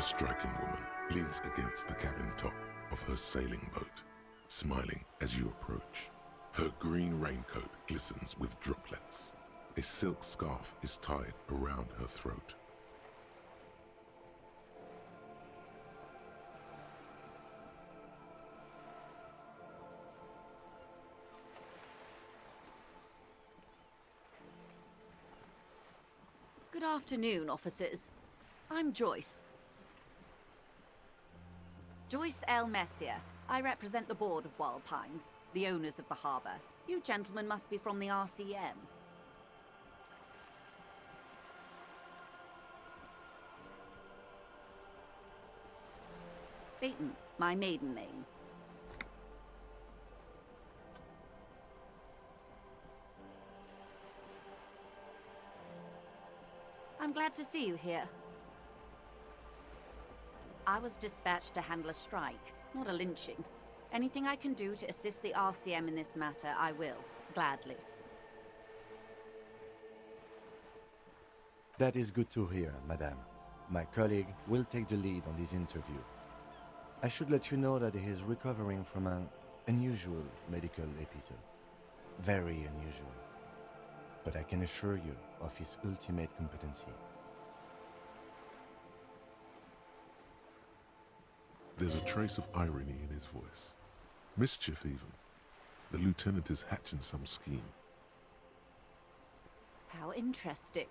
A striking woman leans against the cabin top of her sailing boat, smiling as you approach. Her green raincoat glistens with droplets. A silk scarf is tied around her throat. Good afternoon, officers. I'm Joyce. Joyce L. Messier. I represent the board of Wild Pines, the owners of the harbour. You gentlemen must be from the RCM. Phaeton, my maiden name. I'm glad to see you here. I was dispatched to handle a strike, not a lynching. Anything I can do to assist the RCM in this matter, I will, gladly. That is good to hear, madame. My colleague will take the lead on this interview. I should let you know that he is recovering from an unusual medical episode. Very unusual. But I can assure you of his ultimate competency. There's a trace of irony in his voice. Mischief, even. The lieutenant is hatching some scheme. How interesting.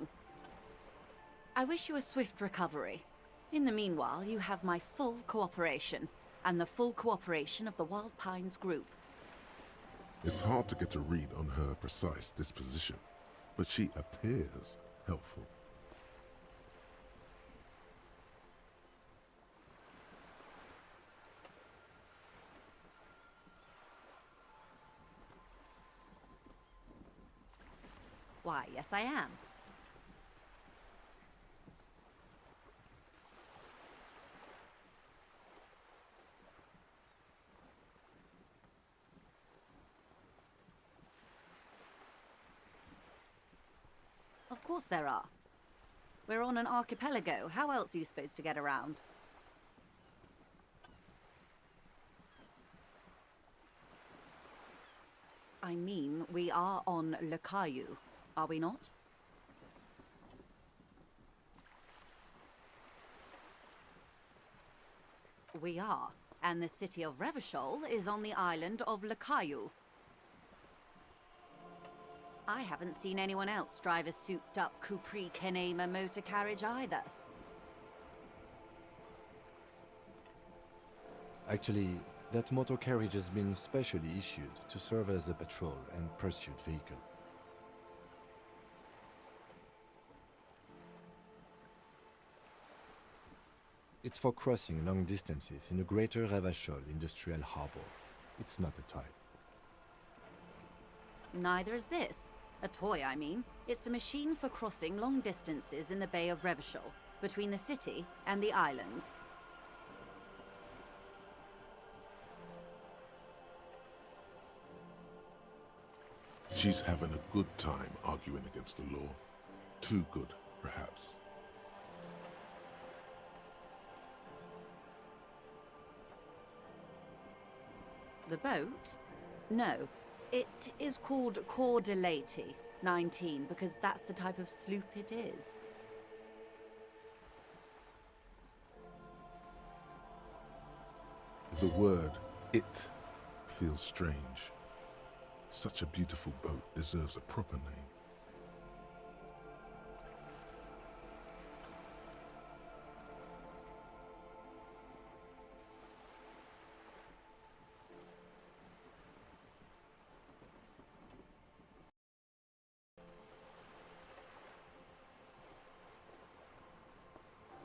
I wish you a swift recovery. In the meanwhile, you have my full cooperation, and the full cooperation of the Wild Pines group. It's hard to get a read on her precise disposition, but she appears helpful. Why, yes I am. Of course there are. We're on an archipelago. How else are you supposed to get around? I mean, we are on Le Caillou, are we not? We are, and the city of Revachol is on the island of Le Caillou. I haven't seen anyone else drive a souped-up Capri Kenema motor carriage either. Actually, that motor carriage has been specially issued to serve as a patrol and pursuit vehicle. It's for crossing long distances in the greater Revachol industrial harbor. It's not a toy. Neither is this. A toy, I mean. It's a machine for crossing long distances in the Bay of Revachol, between the city and the islands. She's having a good time arguing against the law. Too good, perhaps. The boat? No. It is called Cordelati 19 because that's the type of sloop it is. The word "it" feels strange. Such a beautiful boat deserves a proper name.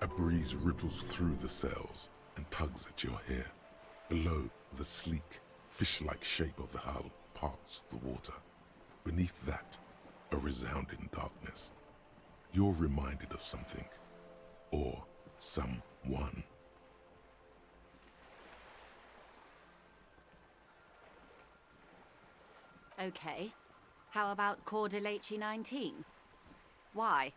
A breeze ripples through the sails and tugs at your hair. Below, the sleek, fish-like shape of the hull parts the water. Beneath that, a resounding darkness. You're reminded of something, or someone. Okay. How about Cordelati 19? Why?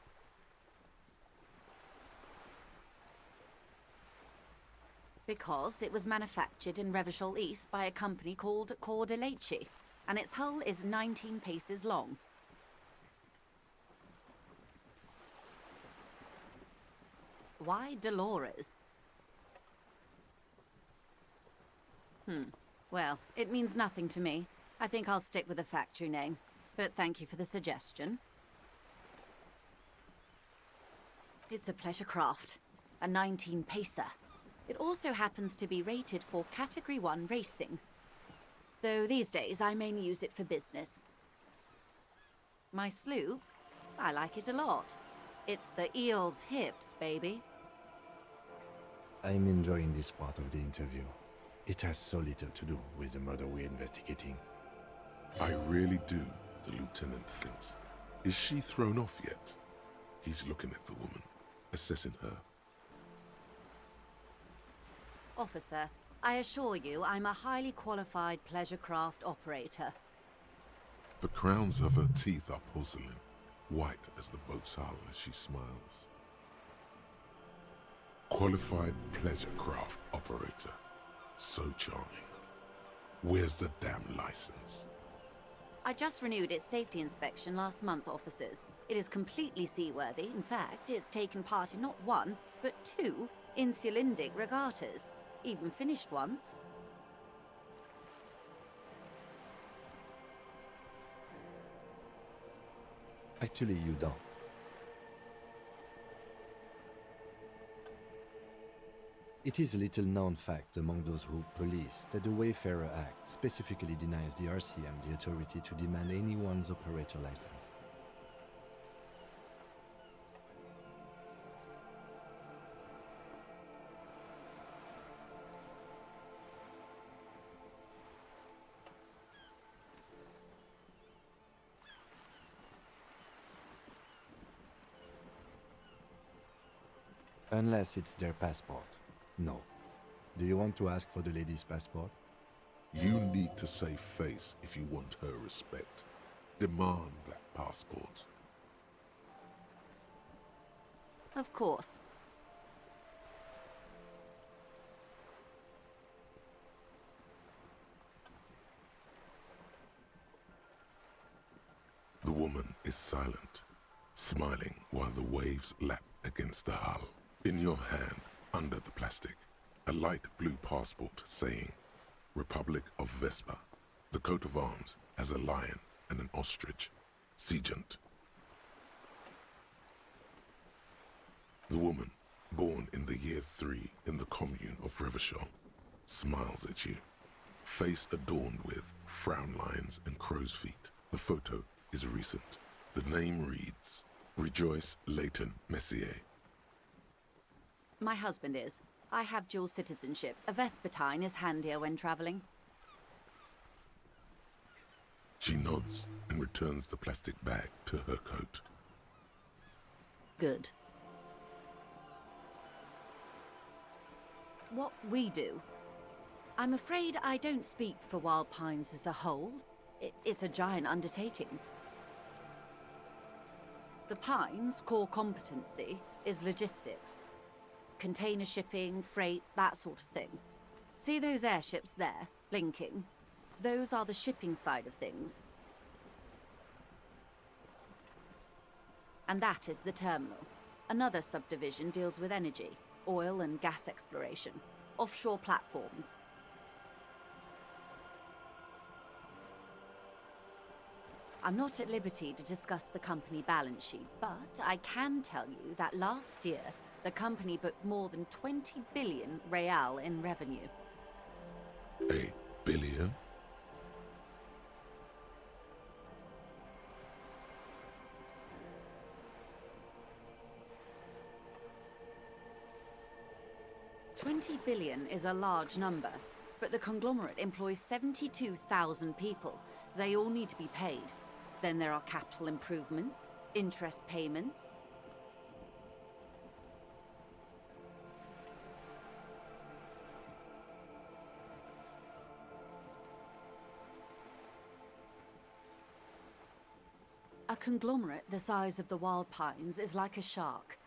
Because it was manufactured in Revachol East by a company called Elysium, and its hull is 19 paces long. Why Dolores? Well, it means nothing to me. I think I'll stick with the factory name. But thank you for the suggestion. It's a pleasure craft. A 19-pacer. It also happens to be rated for Category 1 racing. Though these days I mainly use it for business. My sloop? I like it a lot. It's the eel's hips, baby. I'm enjoying this part of the interview. It has so little to do with the murder we're investigating. I really do, the lieutenant thinks. Is she thrown off yet? He's looking at the woman, assessing her. Officer, I assure you I'm a highly qualified pleasure craft operator. The crowns of her teeth are porcelain, white as the boat's hull as she smiles. Qualified pleasure craft operator. So charming. Where's the damn license? I just renewed its safety inspection last month, officers. It is completely seaworthy. In fact, it's taken part in not one, but two insulindic regattas. Even finished once. Actually, you don't. It is a little-known fact among those who police that the Wayfarer Act specifically denies the RCM the authority to demand anyone's operator license. Unless it's their passport. No. Do you want to ask for the lady's passport? You need to save face if you want her respect. Demand that passport. Of course. The woman is silent, smiling while the waves lap against the hull. In your hand, under the plastic, a light blue passport saying, Republic of Vespa. The coat of arms has a lion and an ostrich. Seagent. The woman, born in the year 3 in the commune of Revachol, smiles at you. Face adorned with frown lines and crow's feet. The photo is recent. The name reads, Rejoice Leighton Messier. My husband is. I have dual citizenship. A Vespertine is handier when traveling. She nods and returns the plastic bag to her coat. Good. What we do? I'm afraid I don't speak for Wild Pines as a whole. It's a giant undertaking. The Pines' core competency is logistics. Container shipping, freight, that sort of thing. See those airships there, blinking? Those are the shipping side of things. And that is the terminal. Another subdivision deals with energy, oil and gas exploration, offshore platforms. I'm not at liberty to discuss the company balance sheet, but I can tell you that last year, the company booked more than 20 billion real in revenue. A billion? $20 billion is a large number, but the conglomerate employs 72,000 people. They all need to be paid. Then there are capital improvements, interest payments. A conglomerate the size of the Wild Pines is like a shark.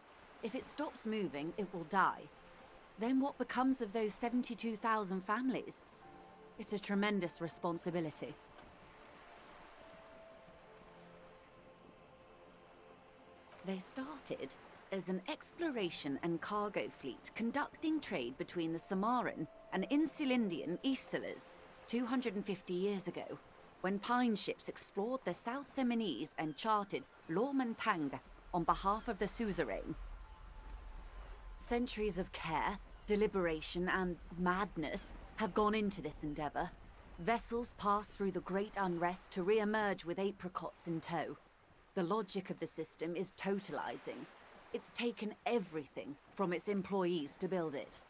If it stops moving, it will die. then what becomes of those 72,000 families? It's a tremendous responsibility. They started as an exploration and cargo fleet conducting trade between the Samaran and Insulindian Isolas 250 years ago, when pine ships explored the South Seminese and charted Lomantang on behalf of the suzerain. Centuries of care, deliberation, and madness have gone into this endeavor. Vessels pass through the Great Unrest to re-emerge with apricots in tow. The logic of the system is totalizing. It's taken everything from its employees to build it.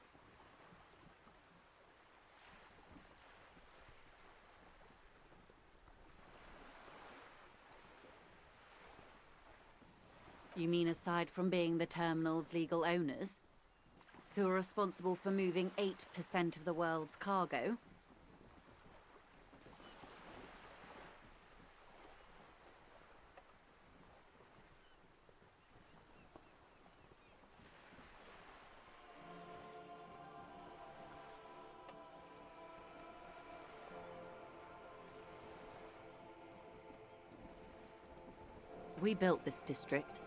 You mean aside from being the terminal's legal owners, who are responsible for moving 8% of the world's cargo? We built this district.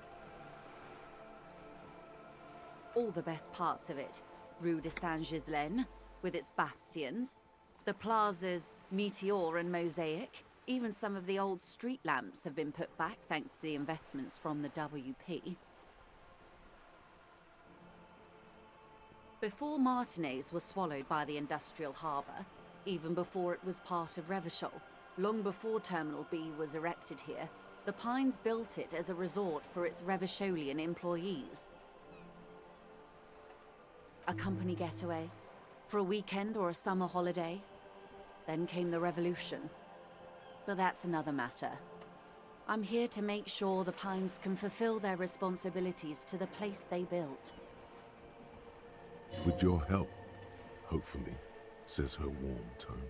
All the best parts of it. Rue de Saint-Ghislain, with its bastions, the plazas Meteor and Mosaic, even some of the old street lamps have been put back thanks to the investments from the WP. Before Martinez was swallowed by the industrial harbour, even before it was part of Revachol, long before Terminal B was erected here, the Pines built it as a resort for its Revacholian employees. A company getaway, for a weekend or a summer holiday. Then came the revolution. But that's another matter. I'm here to make sure the Pines can fulfill their responsibilities to the place they built. With your help, hopefully, says her warm tone.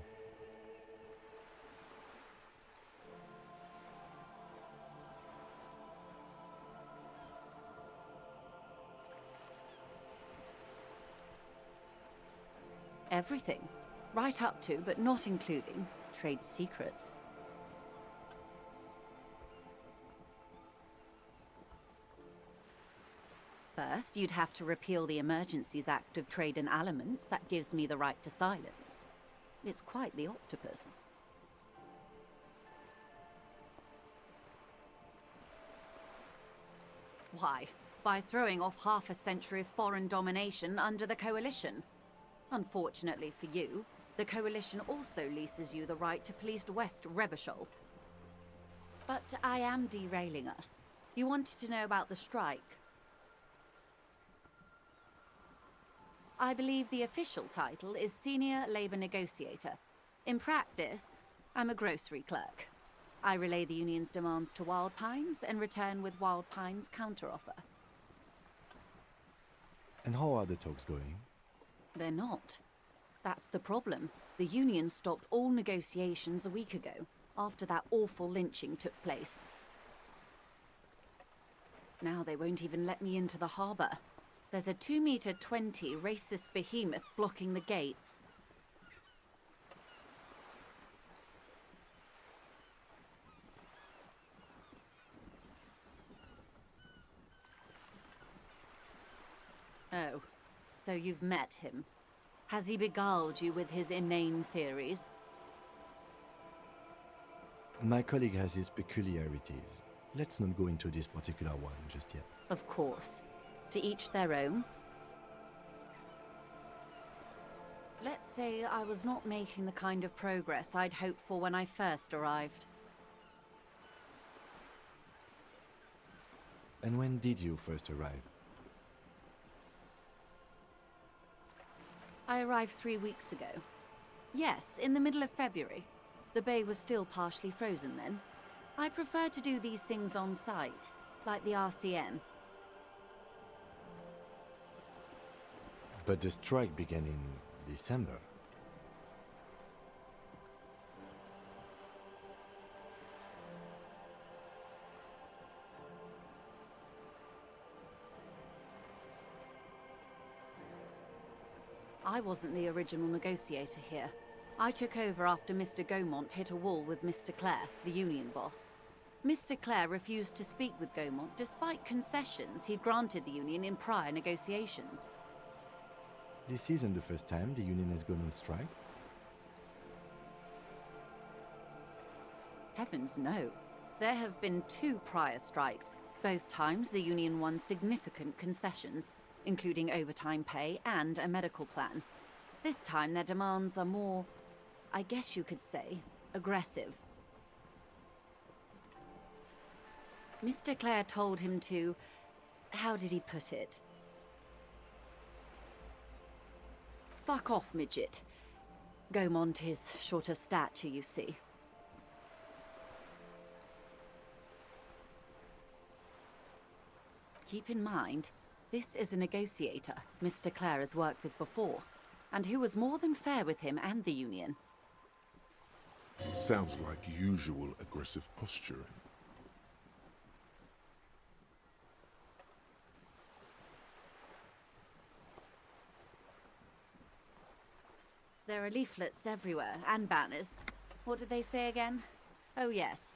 Everything. Right up to, but not including, trade secrets. First, you'd have to repeal the Emergencies Act of Trade in Aliments. That gives me the right to silence. It's quite the octopus. Why? By throwing off half a century of foreign domination under the Coalition. Unfortunately for you, the Coalition also leases you the right to police West Revachol. But I am derailing us. You wanted to know about the strike. I believe the official title is Senior Labor Negotiator. In practice, I'm a grocery clerk. I relay the union's demands to Wild Pines and return with Wild Pines' counteroffer. And how are the talks going? They're not. That's the problem. The union stopped all negotiations a week ago, after that awful lynching took place. Now they won't even let me into the harbour. There's a 2-meter 20 racist behemoth blocking the gates. Oh, so you've met him. Has he beguiled you with his inane theories? My colleague has his peculiarities. Let's not go into this particular one just yet. Of course. To each their own. Let's say I was not making the kind of progress I'd hoped for when I first arrived. And when did you first arrive? I arrived 3 weeks ago. Yes, in the middle of February. The bay was still partially frozen then. I prefer to do these things on site, like the RCM. But the strike began in December. I wasn't the original negotiator here. I took over after Mr. Gaumont hit a wall with Mr. Clare, the union boss. Mr. Clare refused to speak with Gaumont despite concessions he'd granted the union in prior negotiations. This isn't the first time the union has gone on strike. Heavens no. There have been 2 prior strikes. Both times the union won significant concessions, including overtime pay and a medical plan. This time their demands are more, I guess you could say, aggressive. Mr. Clare told him to... how did he put it? Fuck off, midget. Gaumont is short of stature, you see. Keep in mind, this is a negotiator Mr. Clare has worked with before, and who was more than fair with him and the union. Sounds like usual aggressive posturing. There are leaflets everywhere, and banners. What did they say again? Oh yes.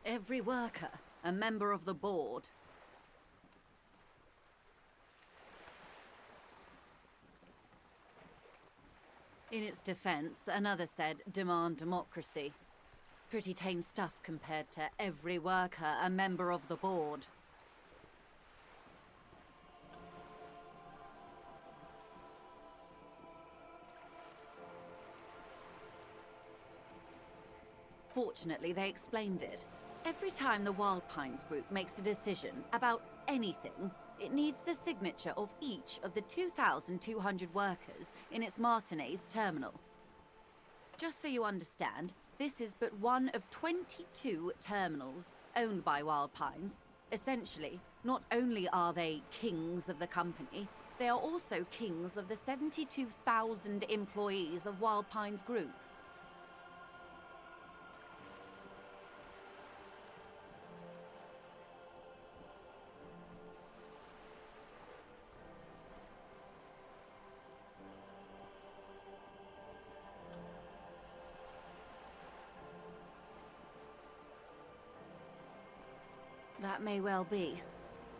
Every worker, a member of the board. In its defense, another said, demand democracy. Pretty tame stuff compared to every worker, a member of the board. Fortunately, they explained it. Every time the Wild Pines group makes a decision about anything, it needs the signature of each of the 2,200 workers in its Martinez terminal. Just so you understand, this is but one of 22 terminals owned by Wild Pines. Essentially, not only are they kings of the company, they are also kings of the 72,000 employees of Wild Pines Group. That may well be.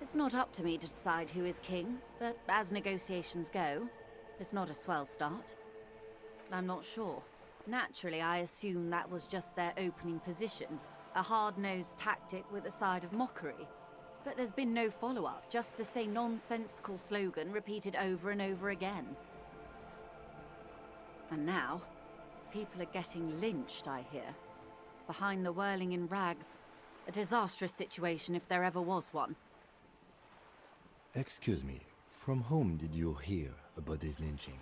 It's not up to me to decide who is king, but as negotiations go, it's not a swell start. I'm not sure. Naturally, I assume that was just their opening position, a hard-nosed tactic with a side of mockery. But there's been no follow-up, just the same nonsensical slogan repeated over and over again. And now, people are getting lynched, I hear. Behind the whirling in rags. A disastrous situation if there ever was one. Excuse me, from whom did you hear about this lynching?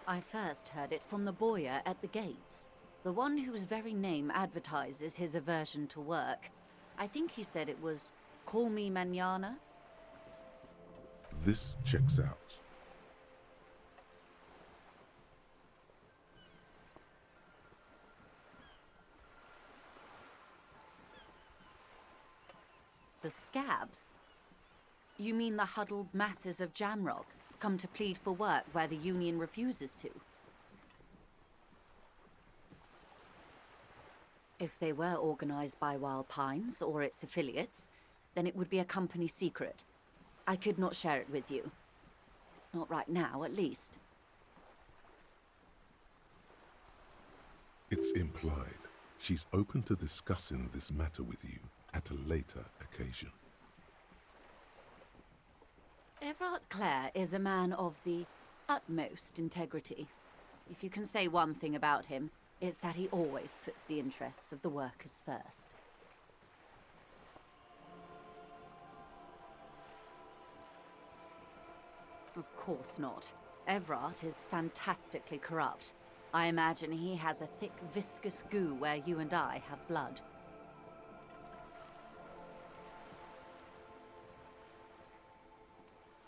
I first heard it from the bowyer at the gates. The one whose very name advertises his aversion to work. I think he said it was, "Call me mañana." This checks out. The scabs? You mean the huddled masses of Jamrock, come to plead for work where the union refuses to? If they were organized by Wild Pines or its affiliates, then it would be a company secret. I could not share it with you. Not right now, at least. It's implied. She's open to discussing this matter with you at a later occasion. Everard Clare is a man of the utmost integrity. If you can say one thing about him, it's that he always puts the interests of the workers first. Of course not. Everard is fantastically corrupt. I imagine he has a thick, viscous goo where you and I have blood.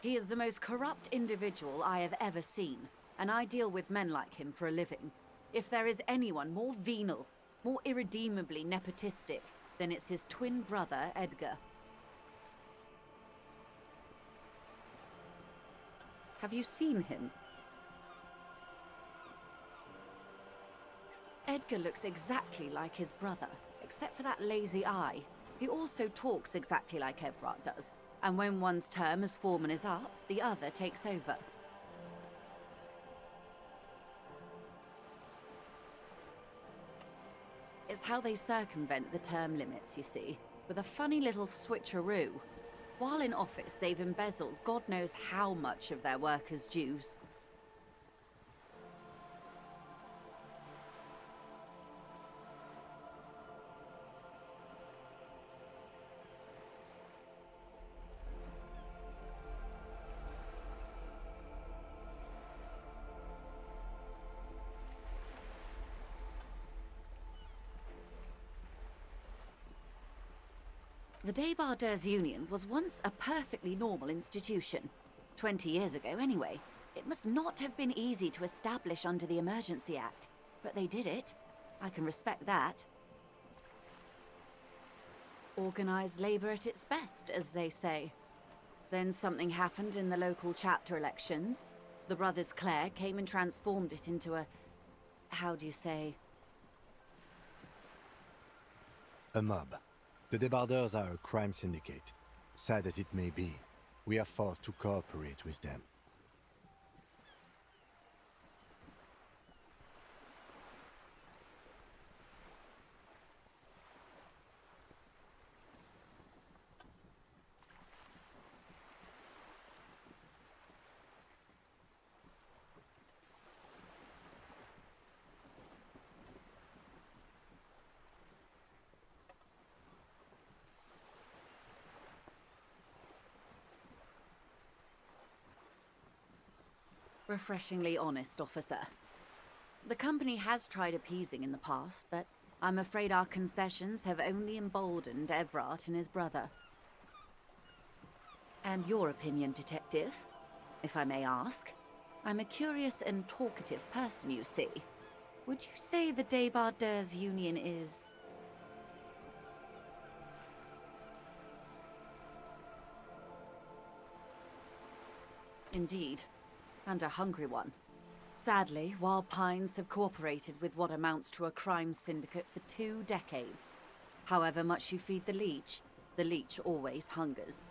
He is the most corrupt individual I have ever seen, and I deal with men like him for a living. If there is anyone more venal, more irredeemably nepotistic, then it's his twin brother, Edgar. Have you seen him? Edgar looks exactly like his brother, except for that lazy eye. He also talks exactly like Evrart does, and when one's term as foreman is up, the other takes over. It's how they circumvent the term limits, you see, with a funny little switcheroo. While in office, they've embezzled God knows how much of their workers' dues. The Debardeurs Union was once a perfectly normal institution. 20 years ago, anyway. It must not have been easy to establish under the Emergency Act, but they did it. I can respect that. Organized labor at its best, as they say. Then something happened in the local chapter elections. The brothers Clare came and transformed it into a... how do you say? A mob. The Debardeurs are a crime syndicate. Sad as it may be, we are forced to cooperate with them. Refreshingly honest, officer. The company has tried appeasing in the past, but I'm afraid our concessions have only emboldened Evrart and his brother. And your opinion, detective, if I may ask? I'm a curious and talkative person, you see. Would you say the Debardeurs Union is... Indeed. And a hungry one. Sadly, Wild Pines have cooperated with what amounts to a crime syndicate for 2 decades. However much you feed the leech always hungers.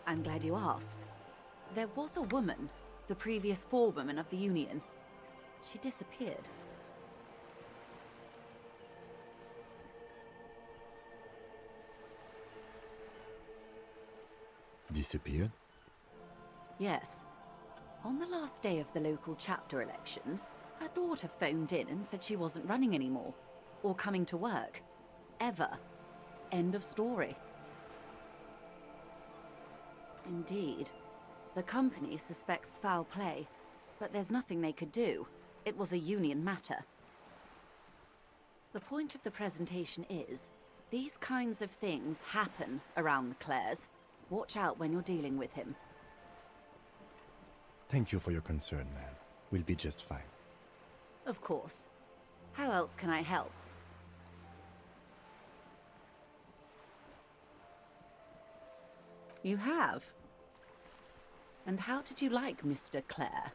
I'm glad you asked. There was a woman, the previous forewoman of the Union. She disappeared. Disappeared? Yes. On the last day of the local chapter elections, her daughter phoned in and said she wasn't running anymore, or coming to work. Ever. End of story. Indeed. The company suspects foul play, but there's nothing they could do. It was a union matter. The point of the presentation is, these kinds of things happen around the Clares. Watch out when you're dealing with him. Thank you for your concern, man. We'll be just fine. Of course. How else can I help? You have? And how did you like Mr. Clare?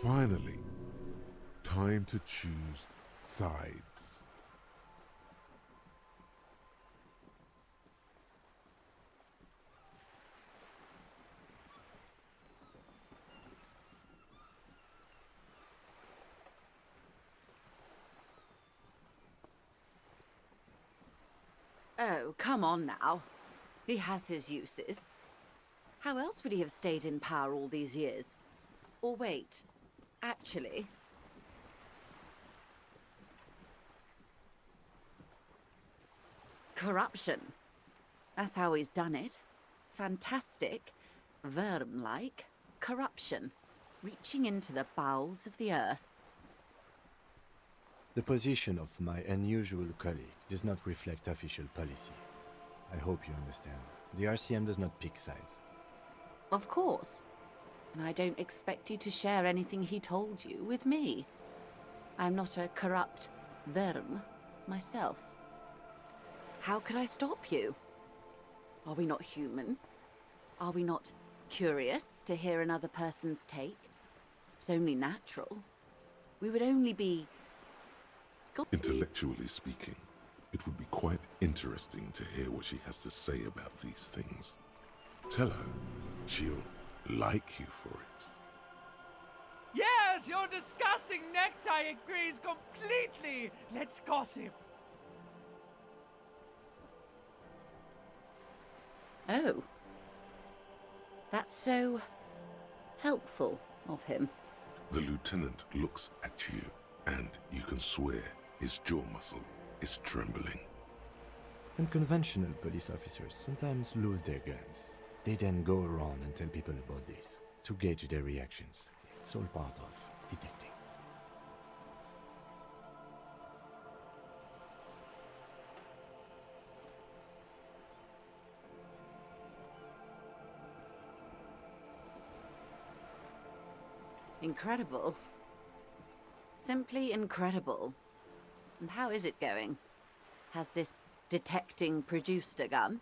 Finally, time to choose sides. Oh, come on now. He has his uses. How else would he have stayed in power all these years? Or wait, actually... Corruption. That's how he's done it. Fantastic. Verm-like corruption, reaching into the bowels of the earth. The position of my unusual colleague does not reflect official policy. I hope you understand. The RCM does not pick sides. Of course. And I don't expect you to share anything he told you with me. I'm not a corrupt Verm myself. How could I stop you? Are we not human? Are we not curious to hear another person's take? It's only natural. We would only be... Intellectually speaking, it would be quite interesting to hear what she has to say about these things. Tell her she'll like you for it. Yes, your disgusting necktie agrees completely. Let's gossip. Oh. That's so helpful of him. The lieutenant looks at you, and you can swear his jaw muscle is trembling. Unconventional police officers sometimes lose their guns. They then go around and tell people about this, to gauge their reactions. It's all part of detecting. Incredible. Simply incredible. And how is it going? Has this detecting produced a gun?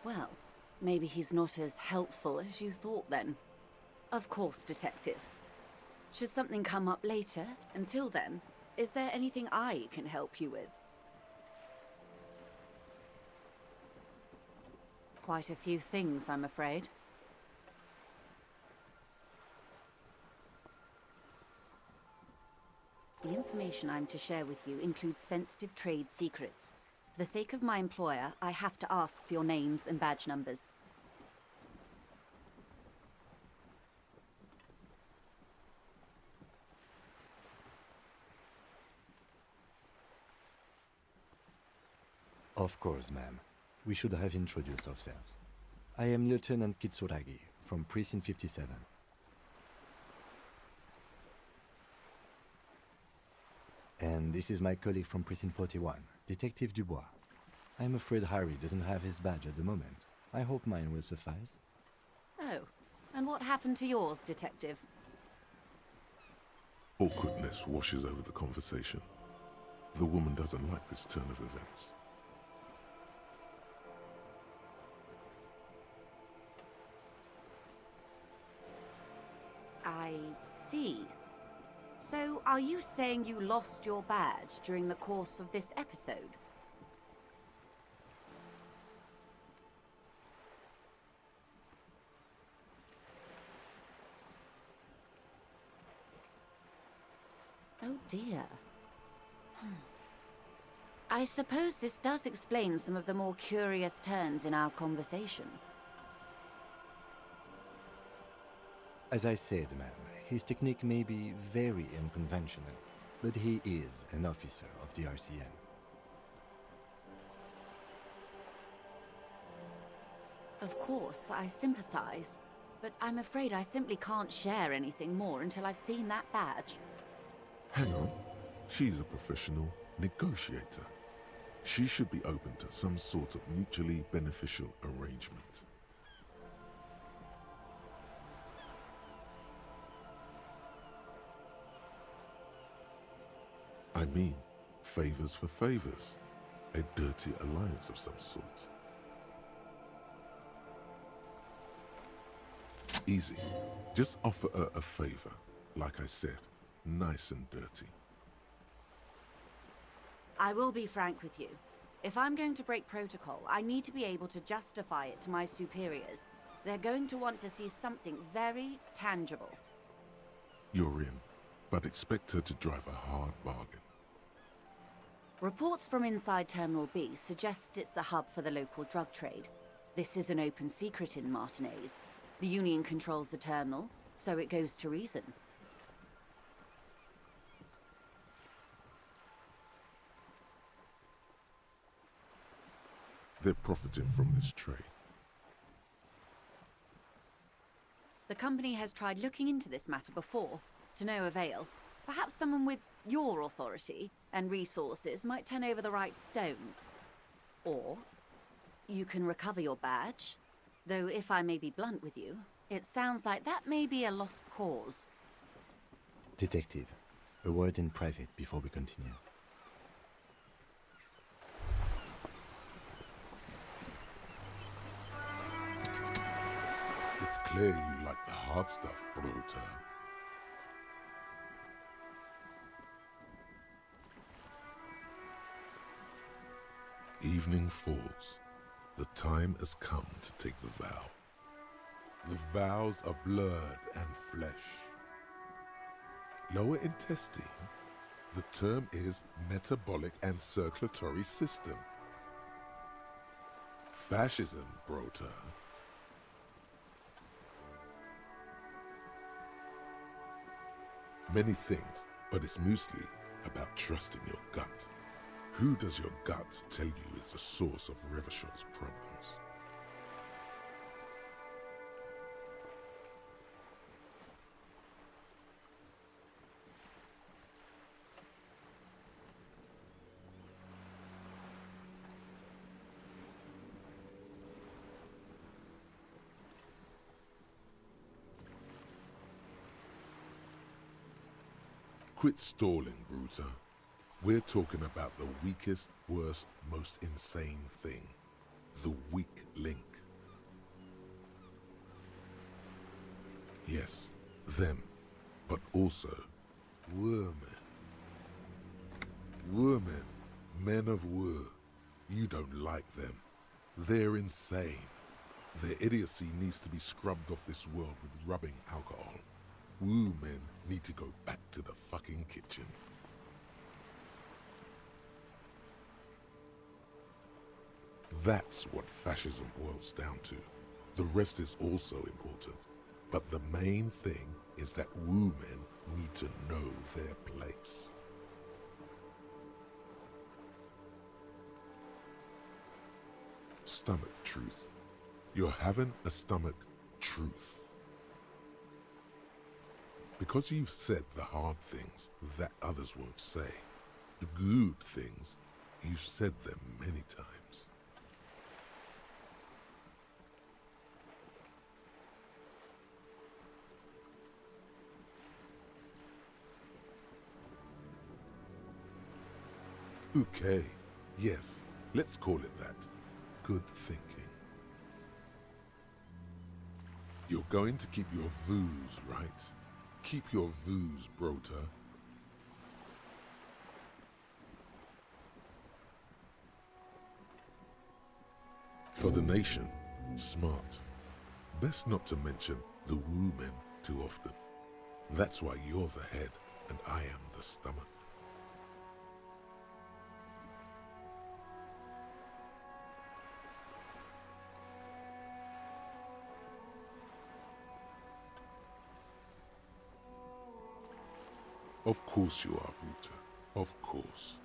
Well, maybe he's not as helpful as you thought then. Of course, Detective. Should something come up later, until then, is there anything I can help you with? Quite a few things, I'm afraid. The information I'm to share with you includes sensitive trade secrets. For the sake of my employer, I have to ask for your names and badge numbers. Of course, ma'am. We should have introduced ourselves. I am Lieutenant Kitsuragi from Precinct 57. And this is my colleague from Precinct 41, Detective Dubois. I'm afraid Harry doesn't have his badge at the moment. I hope mine will suffice. Oh, and what happened to yours, Detective? Awkwardness washes over the conversation. The woman doesn't like this turn of events. I see. So, are you saying you lost your badge during the course of this episode? Oh dear. I suppose this does explain some of the more curious turns in our conversation. As I said, ma'am, his technique may be very unconventional, but he is an officer of the RCM. Of course, I sympathize, but I'm afraid I simply can't share anything more until I've seen that badge. Hang on. She's a professional negotiator. She should be open to some sort of mutually beneficial arrangement. I mean, favors for favors. A dirty alliance of some sort. Easy. Just offer her a favor. Like I said, nice and dirty. I will be frank with you. If I'm going to break protocol, I need to be able to justify it to my superiors. They're going to want to see something very tangible. You're in, but expect her to drive a hard bargain. Reports from inside Terminal B suggest it's a hub for the local drug trade. This is an open secret in Martinez. The Union controls the terminal, so it goes to reason. They're profiting from this trade. The company has tried looking into this matter before, to no avail. Perhaps someone with your authority and resources might turn over the right stones. Or you can recover your badge. Though if I may be blunt with you, it sounds like that may be a lost cause. Detective, a word in private before we continue. It's clear you like the hard stuff, Bruta. Evening falls. The time has come to take the vow. The vows are blood and flesh. Lower intestine, the term is metabolic and circulatory system. Fascism, Brota. Many things, but it's mostly about trusting your gut. Who does your gut tell you is the source of Revachol's problems? Quit stalling, Bruta. We're talking about the weakest, worst, most insane thing. The weak link. Yes, them, but also Women. Women, men of Wu. You don't like them. They're insane. Their idiocy needs to be scrubbed off this world with rubbing alcohol. Wu men need to go back to the fucking kitchen. That's what fascism boils down to. The rest is also important. But the main thing is that Wu men need to know their place. Stomach truth. You're having a stomach truth. Because you've said the hard things that others won't say. The good things, you've said them many times. Okay, yes, let's call it that. Good thinking. You're going to keep your views, right? Keep your views, Brota. For the nation, smart. Best not to mention the Wu men too often. That's why you're the head and I am the stomach. Of course you are, Bruta. Of course.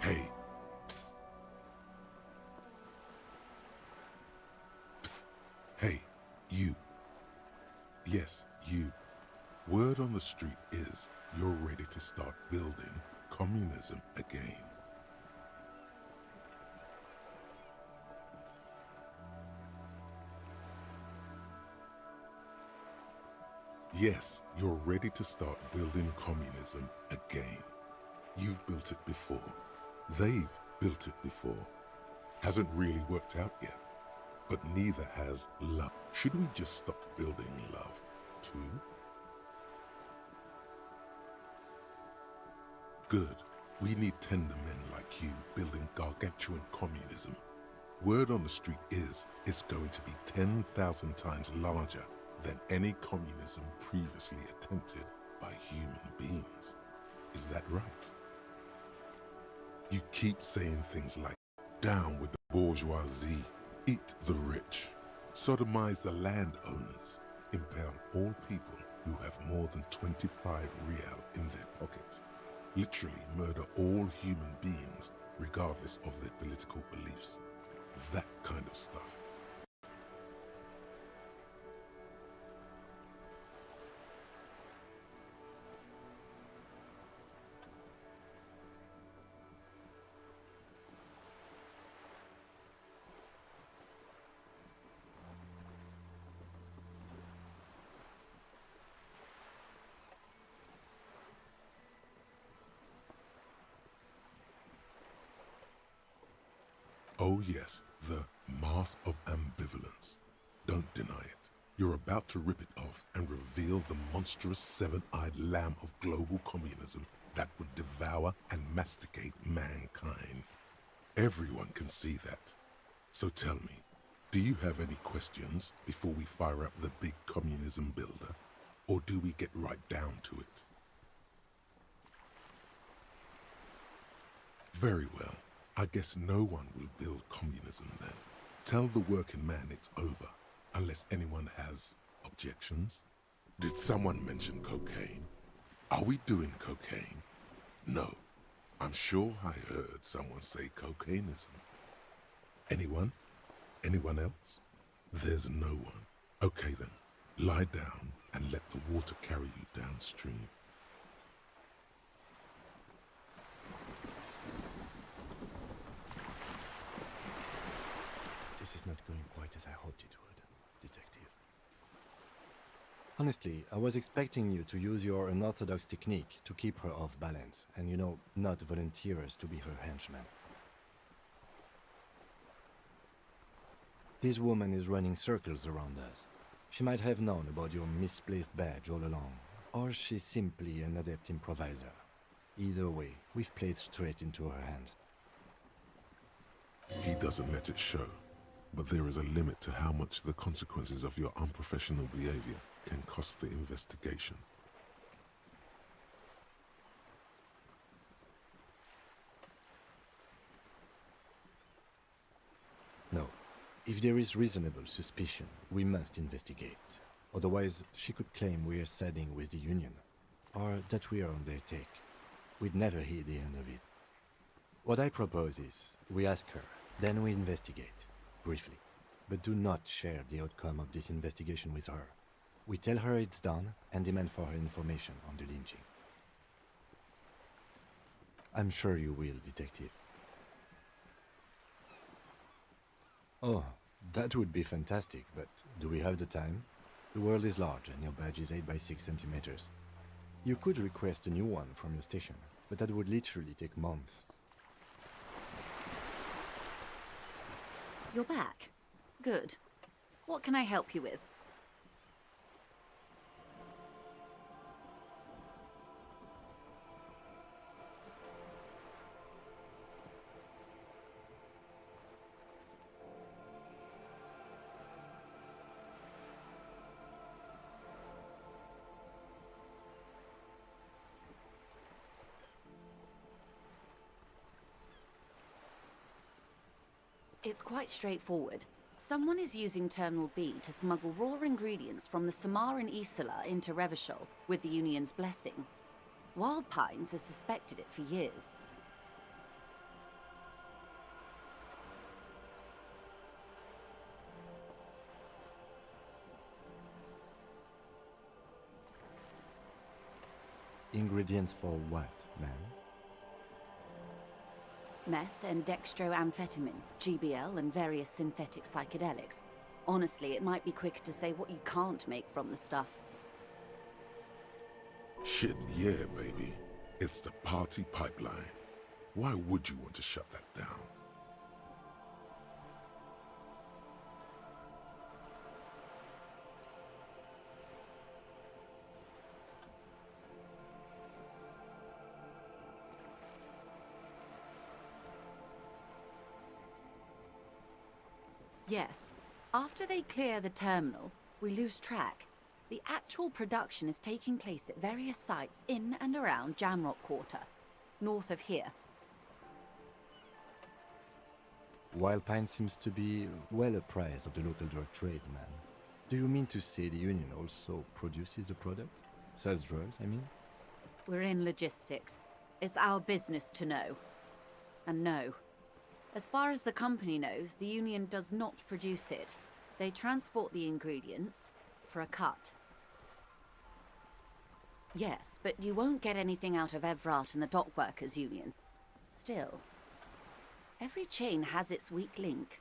Hey. Psst. Psst. Hey, you. Yes, you. Word on the street is you're ready to start building communism again. Yes, you're ready to start building communism again. You've built it before. They've built it before. Hasn't really worked out yet. But neither has love. Should we just stop building love, too? Good. We need tender men like you building gargantuan communism. Word on the street is it's going to be 10,000 times larger than any communism previously attempted by human beings. Is that right? You keep saying things like, down with the bourgeoisie, eat the rich, sodomize the landowners, impale all people who have more than 25 real in their pocket. Literally murder all human beings regardless of their political beliefs. That kind of stuff. Oh yes, the mask of ambivalence. Don't deny it. You're about to rip it off and reveal the monstrous seven-eyed lamb of global communism that would devour and masticate mankind. Everyone can see that. So tell me, do you have any questions before we fire up the big communism builder? Or do we get right down to it? Very well. I guess no one will build communism then. Tell the working man it's over, unless anyone has objections. Did someone mention cocaine? Are we doing cocaine? No. I'm sure I heard someone say cocainism. Anyone? Anyone else? There's no one. Okay then, lie down and let the water carry you downstream. This is not going quite as I hoped it would, Detective. Honestly, I was expecting you to use your unorthodox technique to keep her off balance and, not volunteer us to be her henchman. This woman is running circles around us. She might have known about your misplaced badge all along, or she's simply an adept improviser. Either way, we've played straight into her hands. He doesn't let it show, but there is a limit to how much the consequences of your unprofessional behavior can cost the investigation. No. If there is reasonable suspicion, we must investigate. Otherwise, she could claim we are siding with the Union, or that we are on their take. We'd never hear the end of it. What I propose is, we ask her, then we investigate, briefly. But do not share the outcome of this investigation with her. We tell her it's done and demand for her information on the lynching. I'm sure you will, Detective. Oh, that would be fantastic, but do we have the time? The world is large and your badge is 8 by 6 centimeters. You could request a new one from your station, but that would literally take months. You're back. Good. What can I help you with? It's quite straightforward. Someone is using Terminal B to smuggle raw ingredients from the Samar and Isola into Revachol with the Union's blessing. Wild Pines has suspected it for years. Ingredients for what, ma'am? Meth and dextroamphetamine, GBL, and various synthetic psychedelics. Honestly, it might be quicker to say what you can't make from the stuff. Shit, yeah, baby. It's the party pipeline. Why would you want to shut that down? Yes. After they clear the terminal, we lose track. The actual production is taking place at various sites in and around Jamrock Quarter, north of here. Wild Pine seems to be well apprised of the local drug trade, man. Do you mean to say the union also produces the product? Sells drugs, I mean? We're in logistics. It's our business to know. And no. As far as the company knows, the union does not produce it. They transport the ingredients for a cut. Yes, but you won't get anything out of Evrat and the Dockworkers Union. Still, every chain has its weak link.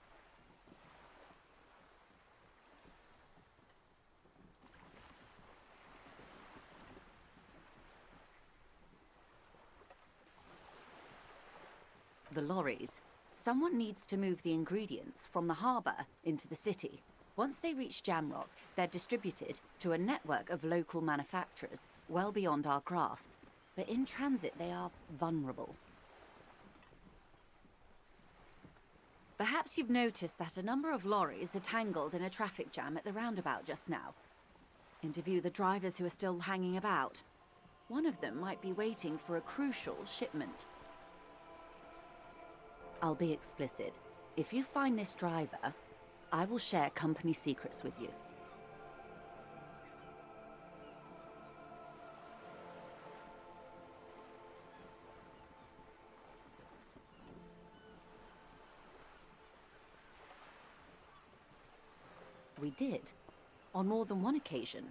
The lorries. Someone needs to move the ingredients from the harbour into the city. Once they reach Jamrock, they're distributed to a network of local manufacturers well beyond our grasp. But in transit, they are vulnerable. Perhaps you've noticed that a number of lorries are tangled in a traffic jam at the roundabout just now. Interview the drivers who are still hanging about. One of them might be waiting for a crucial shipment. I'll be explicit. If you find this driver, I will share company secrets with you. We did, on more than one occasion.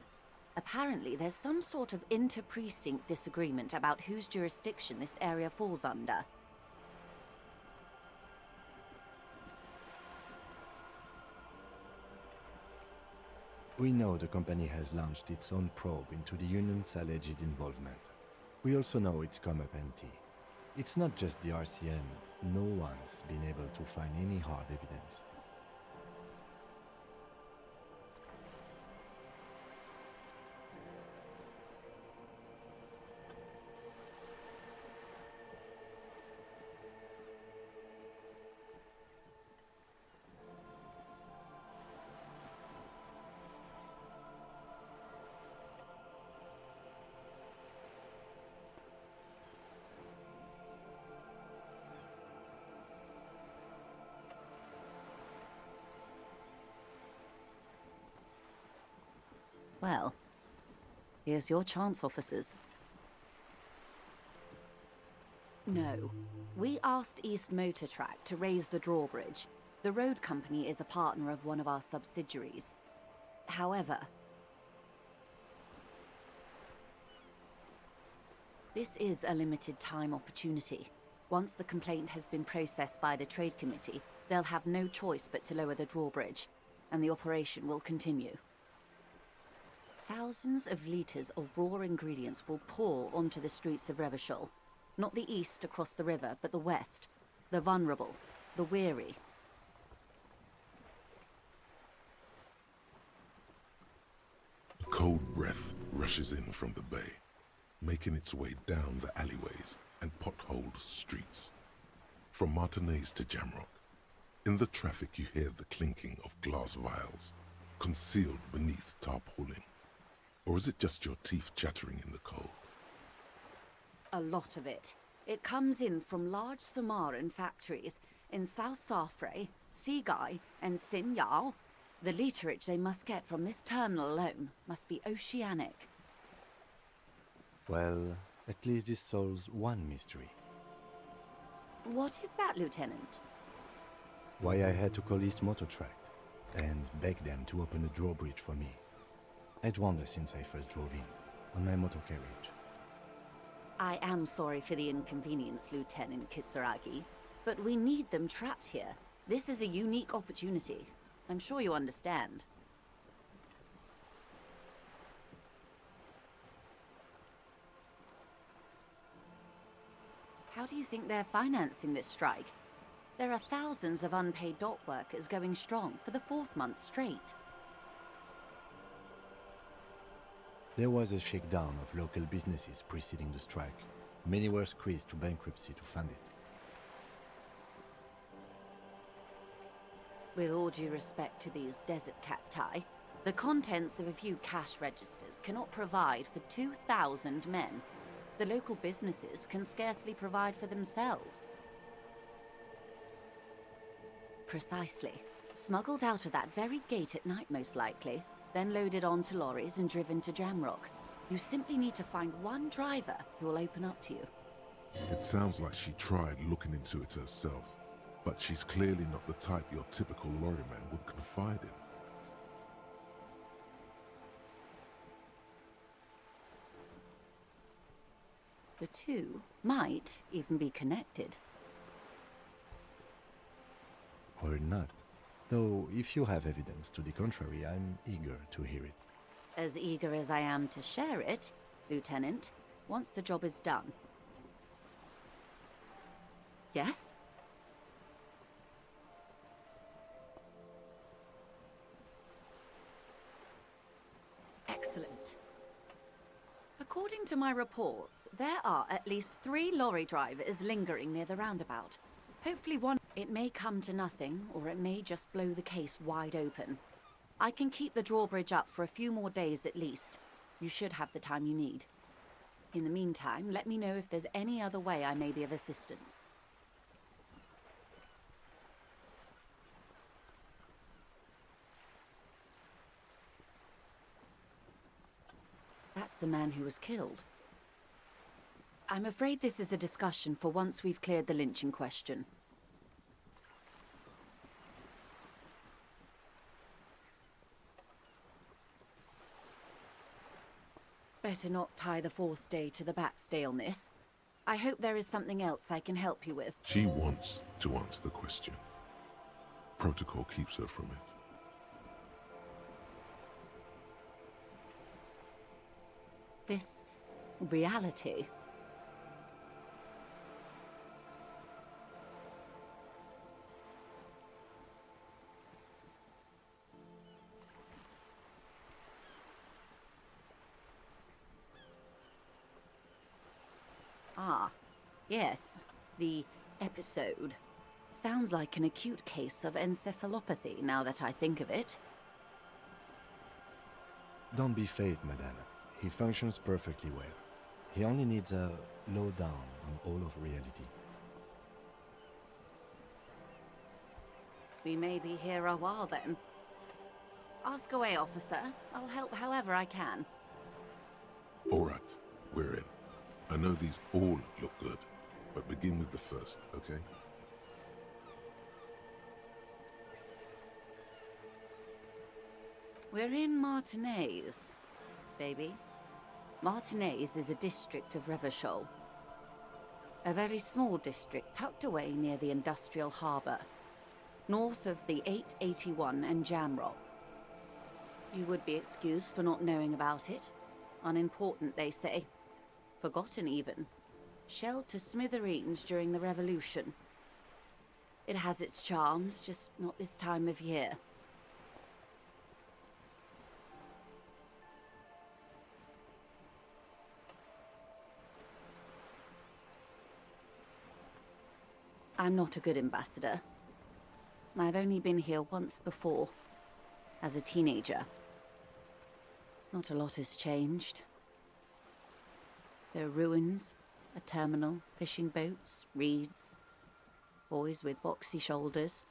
Apparently, there's some sort of inter-precinct disagreement about whose jurisdiction this area falls under. We know the company has launched its own probe into the union's alleged involvement. We also know it's come up empty. It's not just the RCM. No one's been able to find any hard evidence. Well, here's your chance, officers. No. We asked East Motor Track to raise the drawbridge. The road company is a partner of one of our subsidiaries. However, this is a limited time opportunity. Once the complaint has been processed by the Trade Committee, they'll have no choice but to lower the drawbridge, and the operation will continue. Thousands of litres of raw ingredients will pour onto the streets of Revachol. Not the east across the river, but the west. The vulnerable, the weary. A cold breath rushes in from the bay, making its way down the alleyways and potholed streets. From Martinez to Jamrock, in the traffic you hear the clinking of glass vials, concealed beneath tarpaulin. Or is it just your teeth chattering in the cold? A lot of it. It comes in from large Samaran factories in South Safre, Sigai, and Sinyao. The literage they must get from this terminal alone must be oceanic. Well, at least this solves one mystery. What is that, Lieutenant? Why I had to call East Motor Track and beg them to open a drawbridge for me. I'd wondered since I first drove in, on my motor carriage. I am sorry for the inconvenience, Lieutenant Kisaragi, but we need them trapped here. This is a unique opportunity. I'm sure you understand. How do you think they're financing this strike? There are thousands of unpaid dock workers going strong for the 4th month straight. There was a shakedown of local businesses preceding the strike. Many were squeezed to bankruptcy to fund it. With all due respect to these desert cacti, the contents of a few cash registers cannot provide for 2,000 men. The local businesses can scarcely provide for themselves. Precisely. Smuggled out of that very gate at night, most likely. then loaded onto lorries and driven to Jamrock. You simply need to find one driver who will open up to you. It sounds like she tried looking into it herself, but she's clearly not the type your typical lorryman would confide in. The two might even be connected. Or not. Though, if you have evidence to the contrary, I'm eager to hear it. As eager as I am to share it, Lieutenant, once the job is done. Yes? Excellent. According to my reports, there are at least 3 lorry drivers lingering near the roundabout. Hopefully one... It may come to nothing, or it may just blow the case wide open. I can keep the drawbridge up for a few more days at least. You should have the time you need. In the meantime, let me know if there's any other way I may be of assistance. That's the man who was killed. I'm afraid this is a discussion for once we've cleared the lynching question. Better not tie the forestay to the backstay on this. I hope there is something else I can help you with. She wants to answer the question. Protocol keeps her from it. This reality. Ah, yes, the episode. Sounds like an acute case of encephalopathy, now that I think of it. Don't be phased, madame. He functions perfectly well. He only needs a lowdown on all of reality. We may be here a while then. Ask away, officer. I'll help however I can. All right, we're in. I know these all look good, but begin with the first, okay? We're in Martinez, baby. Martinez is a district of Revachol. A very small district tucked away near the industrial harbour, north of the 881 and Jamrock. You would be excused for not knowing about it. Unimportant, they say. Forgotten, even. Shelled to smithereens during the Revolution. It has its charms, just not this time of year. I'm not a good ambassador. I've only been here once before, as a teenager. Not a lot has changed. There are ruins, a terminal, fishing boats, reeds, boys with boxy shoulders.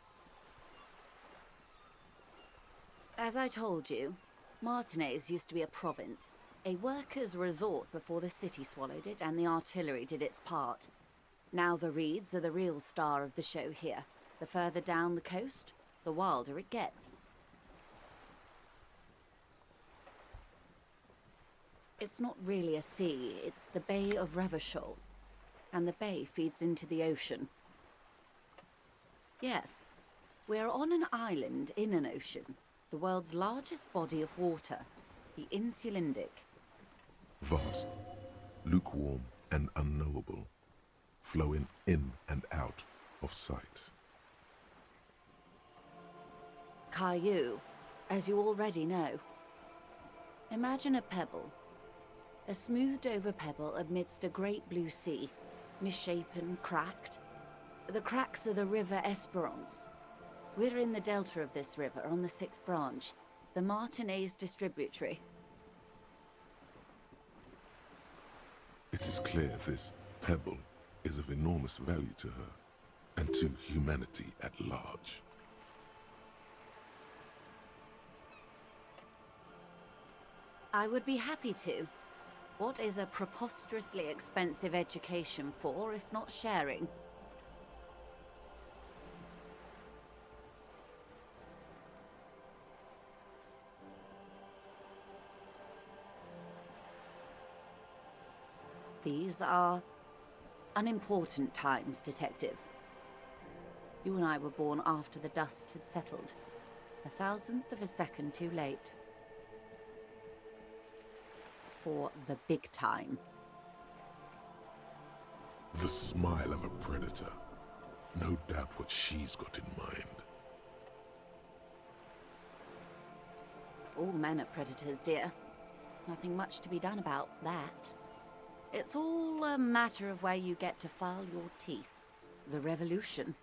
As I told you, Martinez used to be a province, a workers' resort before the city swallowed it and the artillery did its part. Now the reeds are the real star of the show here. The further down the coast, the wilder it gets. It's not really a sea, it's the Bay of Revachol. And the bay feeds into the ocean. Yes, we're on an island in an ocean. The world's largest body of water, the Insulindic. Vast, lukewarm and unknowable, flowing in and out of sight. Caillou, as you already know. Imagine a pebble. A smoothed-over pebble amidst a great blue sea, misshapen, cracked. The cracks are the River Esperance. We're in the delta of this river, on the 6th branch, the Martinez distributary. It is clear this pebble is of enormous value to her, and to humanity at large. I would be happy to. What is a preposterously expensive education for, if not sharing? These are unimportant times, Detective. You and I were born after the dust had settled. 1,000th of a second too late. For the big time. The smile of a predator. No doubt what she's got in mind. All men are predators, dear. Nothing much to be done about that. It's all a matter of where you get to file your teeth. The revolution.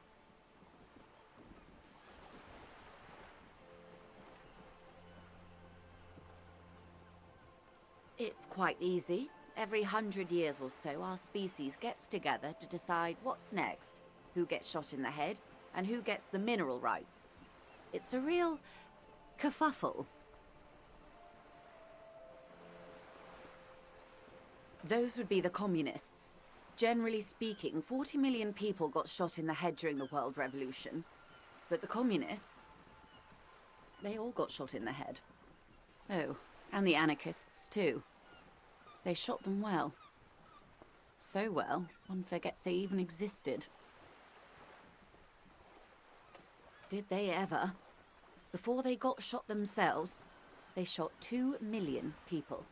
It's quite easy. Every 100 years or so, our species gets together to decide what's next, who gets shot in the head, and who gets the mineral rights. It's a real kerfuffle. Those would be the communists. Generally speaking, 40 million people got shot in the head during the World Revolution. But the communists, they all got shot in the head. Oh, and the anarchists too. They shot them well. So well, one forgets they even existed. Did they ever? Before they got shot themselves, they shot 2 million people.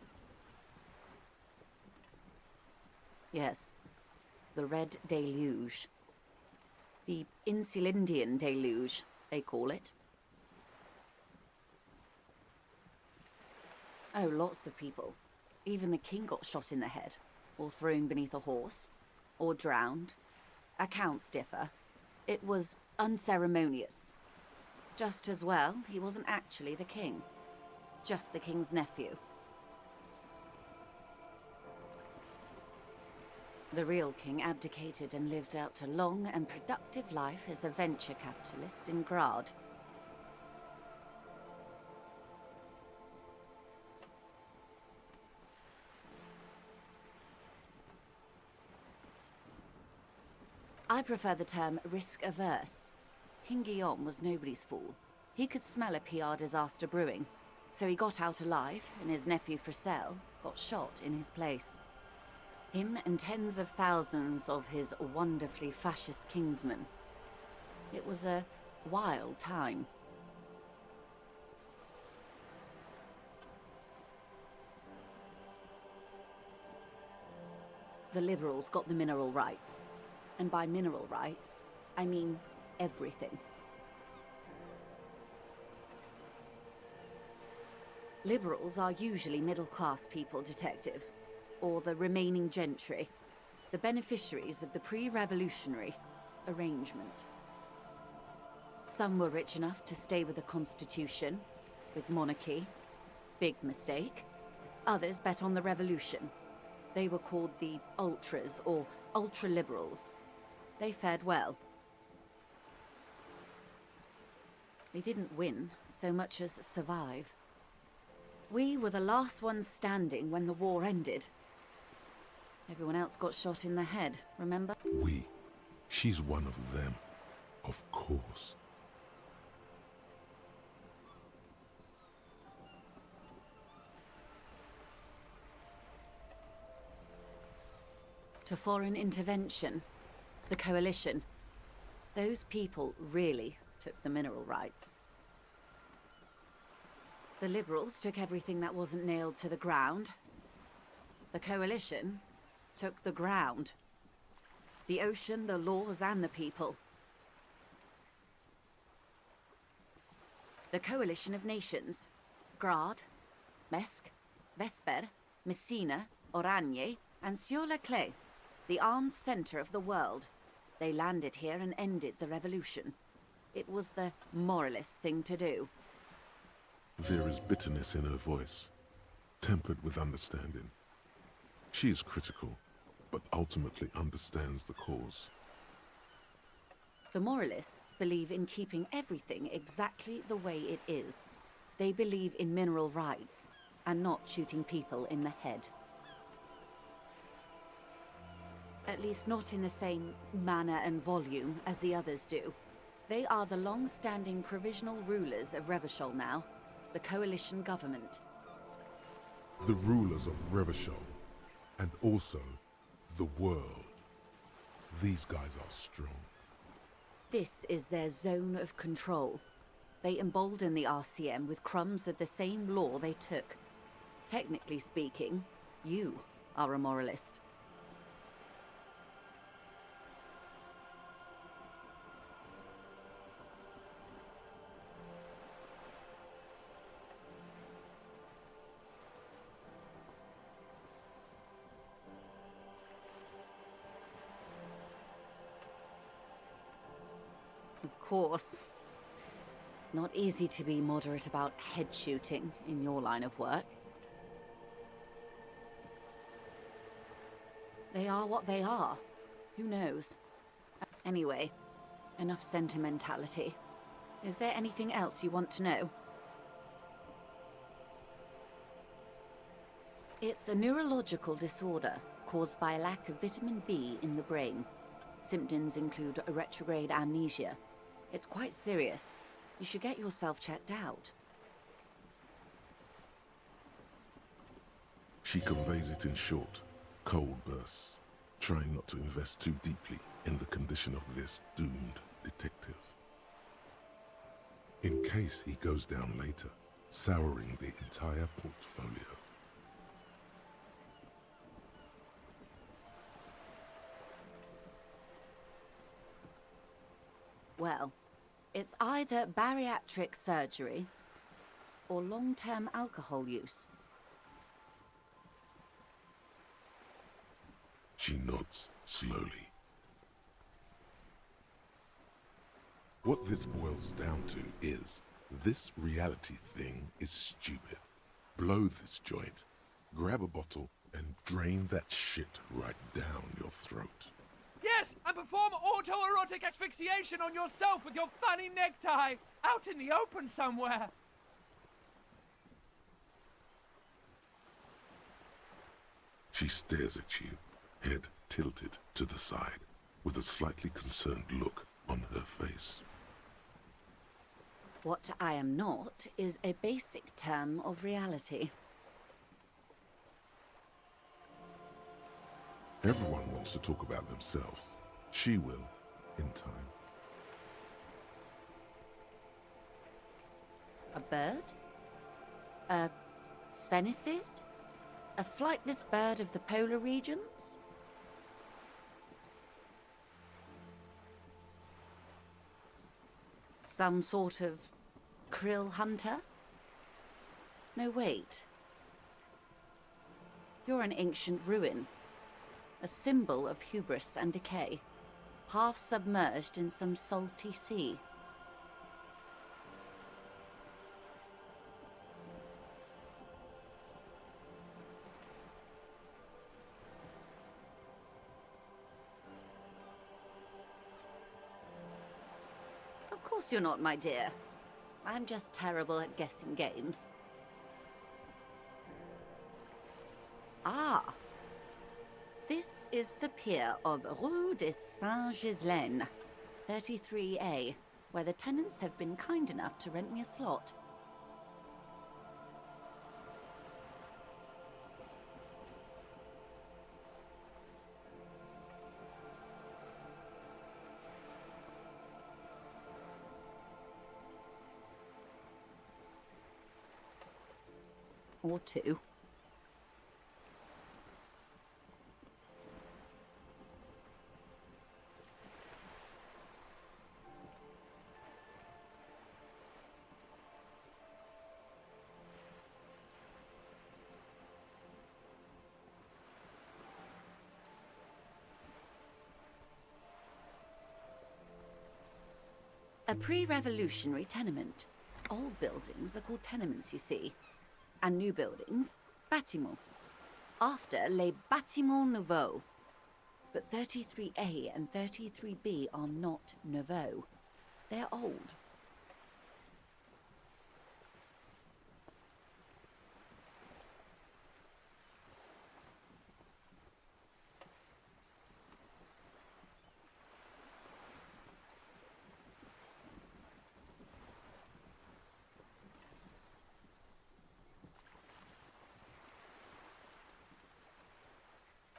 Yes, the Red Deluge. The Insulindian Deluge, they call it. Oh, lots of people. Even the king got shot in the head, or thrown beneath a horse, or drowned. Accounts differ. It was unceremonious. Just as well, he wasn't actually the king. Just the king's nephew. The real king abdicated and lived out a long and productive life as a venture capitalist in Grad. I prefer the term risk-averse. King Guillaume was nobody's fool. He could smell a PR disaster brewing, so he got out alive, and his nephew Fricelle got shot in his place. Him and tens of thousands of his wonderfully fascist kingsmen. It was a wild time. The liberals got the mineral rights. And by mineral rights, I mean everything. Liberals are usually middle-class people, Detective. Or the remaining gentry, the beneficiaries of the pre-revolutionary arrangement. Some were rich enough to stay with the Constitution, with monarchy. Big mistake. Others bet on the revolution. They were called the ultras, or ultra-liberals. They fared well. They didn't win so much as survive. We were the last ones standing when the war ended. Everyone else got shot in the head, remember? We. She's one of them. Of course. To foreign intervention, the coalition. Those people really took the mineral rights. The liberals took everything that wasn't nailed to the ground. The coalition took the ground. The ocean, the laws, and the people. The coalition of nations. Grad, Mesk, Vesper, Messina, Oranje, and Sur-la-Clay. The armed center of the world. They landed here and ended the revolution. It was the moralist thing to do. There is bitterness in her voice, tempered with understanding. She is critical, but ultimately understands the cause. The moralists believe in keeping everything exactly the way it is. They believe in mineral rights. and not shooting people in the head. At least not in the same manner and volume as the others do. They are the long-standing provisional rulers of Revachol now, the coalition government. The rulers of Revachol, and also the world. These guys are strong. This is their zone of control. They embolden the RCM with crumbs of the same law they took. Technically speaking, you are a moralist. Of course. Not easy to be moderate about head shooting in your line of work. They are what they are. Who knows? Anyway, enough sentimentality. Is there anything else you want to know? It's a neurological disorder caused by a lack of vitamin B in the brain. Symptoms include a retrograde amnesia. It's quite serious. You should get yourself checked out. She conveys it in short, cold bursts, trying not to invest too deeply in the condition of this doomed detective. In case he goes down later, souring the entire portfolio. Well, it's either bariatric surgery or long-term alcohol use. She nods slowly. What this boils down to is, this reality thing is stupid. Blow this joint, grab a bottle, and drain that shit right down your throat. Yes, and perform autoerotic asphyxiation on yourself with your funny necktie, out in the open somewhere. She stares at you, head tilted to the side, with a slightly concerned look on her face. What I am not is a basic term of reality. Everyone wants to talk about themselves. She will, in time. A bird? A sphenicid? A flightless bird of the polar regions? Some sort of krill hunter? No, wait. You're an ancient ruin. A symbol of hubris and decay, half submerged in some salty sea. Of course you're not, my dear. I'm just terrible at guessing games. Ah! This is the pier of Rue de Saint-Ghislain, 33A, where the tenants have been kind enough to rent me a slot. Or two. A pre-revolutionary tenement. Old buildings are called tenements, you see. And new buildings, bâtiments. After, les bâtiments nouveaux. But 33A and 33B are not nouveaux. They're old.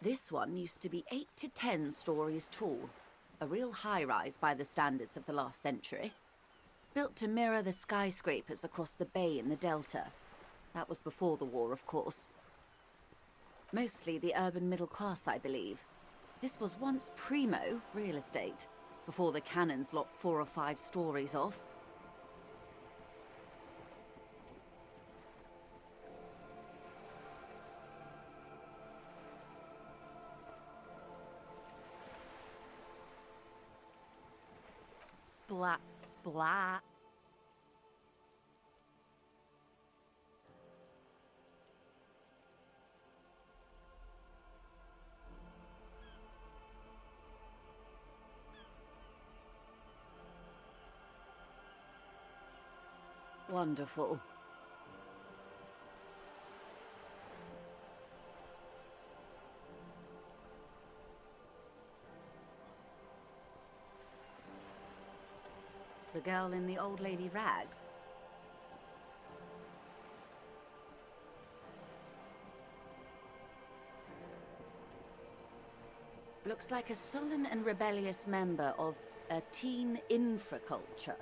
This one used to be 8 to 10 stories tall, a real high-rise by the standards of the last century. Built to mirror the skyscrapers across the bay in the Delta. That was before the war, of course. Mostly the urban middle class, I believe. This was once primo real estate, before the cannons lopped 4 or 5 stories off. Splat, splat. Wonderful. The girl in the old lady rags. Looks like a sullen and rebellious member of a teen infraculture.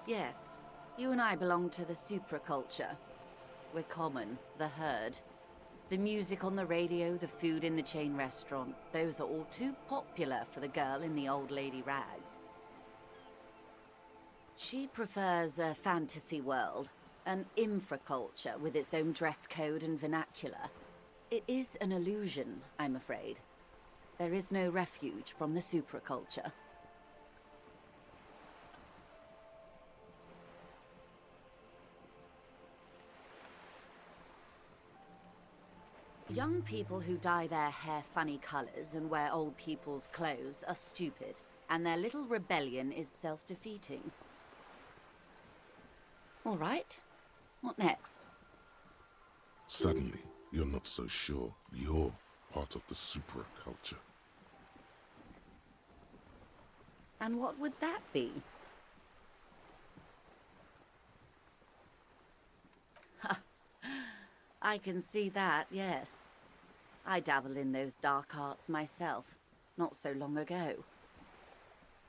Yes, you and I belong to the supraculture. We're common, the herd. The music on the radio, the food in the chain restaurant, those are all too popular for the girl in the old lady rags. She prefers a fantasy world, an infraculture with its own dress code and vernacular. It is an illusion, I'm afraid. There is no refuge from the supraculture. Young people who dye their hair funny colors and wear old people's clothes are stupid, and their little rebellion is self-defeating. All right, what next? Suddenly, you're not so sure you're part of the supraculture. And what would that be? I can see that, yes. I dabbled in those dark arts myself, not so long ago.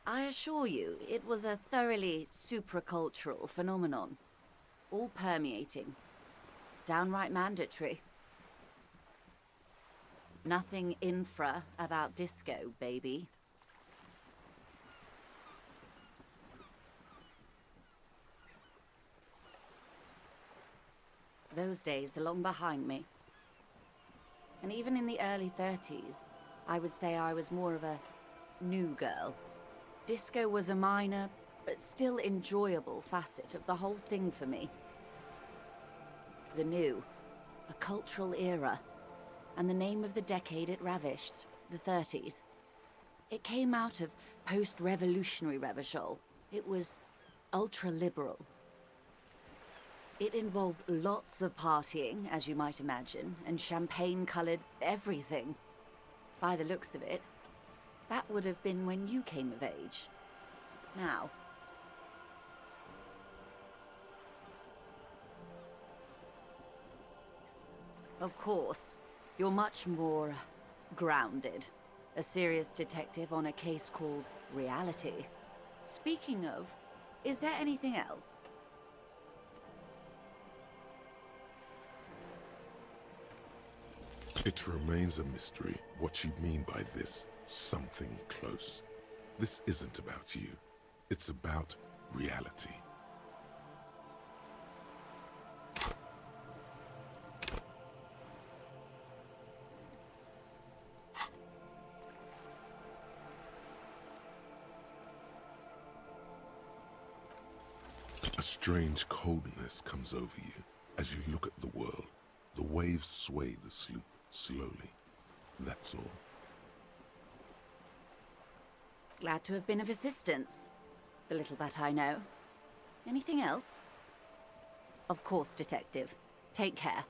I assure you, it was a thoroughly supracultural phenomenon. All permeating. Downright mandatory. Nothing infra about disco, baby. Those days are long behind me. And even in the early 30s, I would say I was more of a new girl. Disco was a minor, but still enjoyable facet of the whole thing for me. The new, a cultural era, and the name of the decade it ravished, the 30s. It came out of post-revolutionary revival. It was ultra-liberal. It involved lots of partying, as you might imagine, and champagne-colored everything. By the looks of it, that would have been when you came of age. Now. Of course, you're much more grounded. A serious detective on a case called Reality. Speaking of, is there anything else? It remains a mystery what you mean by this something close. This isn't about you. It's about reality. A strange coldness comes over you as you look at the world. The waves sway the sloop slowly. That's all. Glad to have been of assistance. The little that I know. Anything else? Of course, Detective. Take care.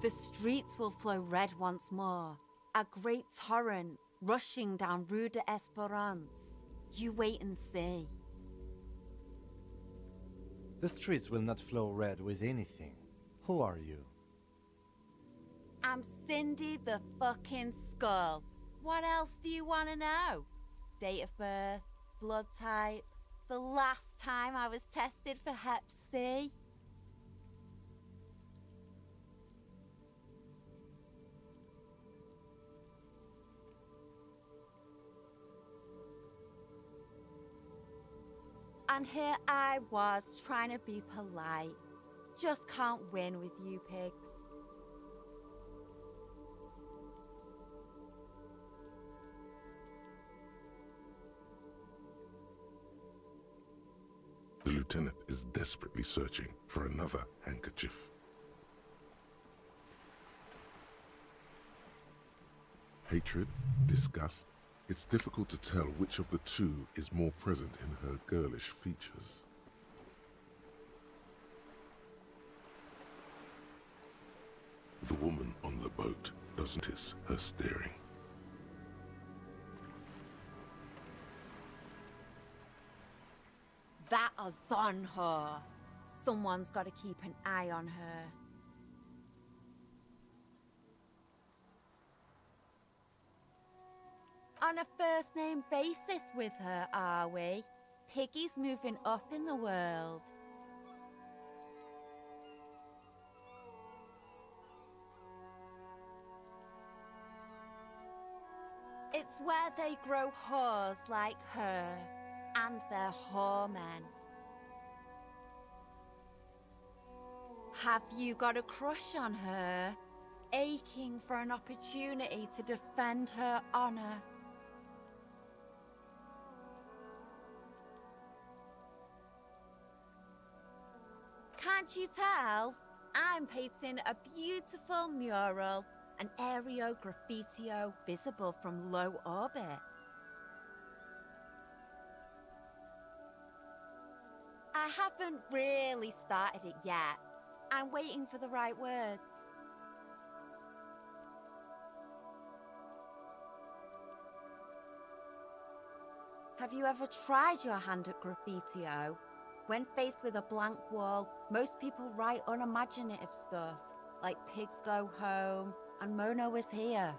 The streets will flow red once more, a great torrent rushing down Rue de Esperance. You wait and see. The streets will not flow red with anything. Who are you? I'm Cindy the fucking Skull. What else do you want to know? Date of birth, blood type, the last time I was tested for Hep C. And here I was trying to be polite. Just can't win with you pigs. The lieutenant is desperately searching for another handkerchief. Hatred, disgust, it's difficult to tell which of the two is more present in her girlish features. The woman on the boat doesn't notice her staring. That is on her. Someone's got to keep an eye on her. On a first-name basis with her, are we? Piggy's moving up in the world. It's where they grow whores like her, and their whoremen. Have you got a crush on her? Aching for an opportunity to defend her honor? Can't you tell? I'm painting a beautiful mural, an aereo graffitio visible from low orbit. I haven't really started it yet. I'm waiting for the right words. Have you ever tried your hand at graffitio? When faced with a blank wall, most people write unimaginative stuff, like pigs go home and Mona was here.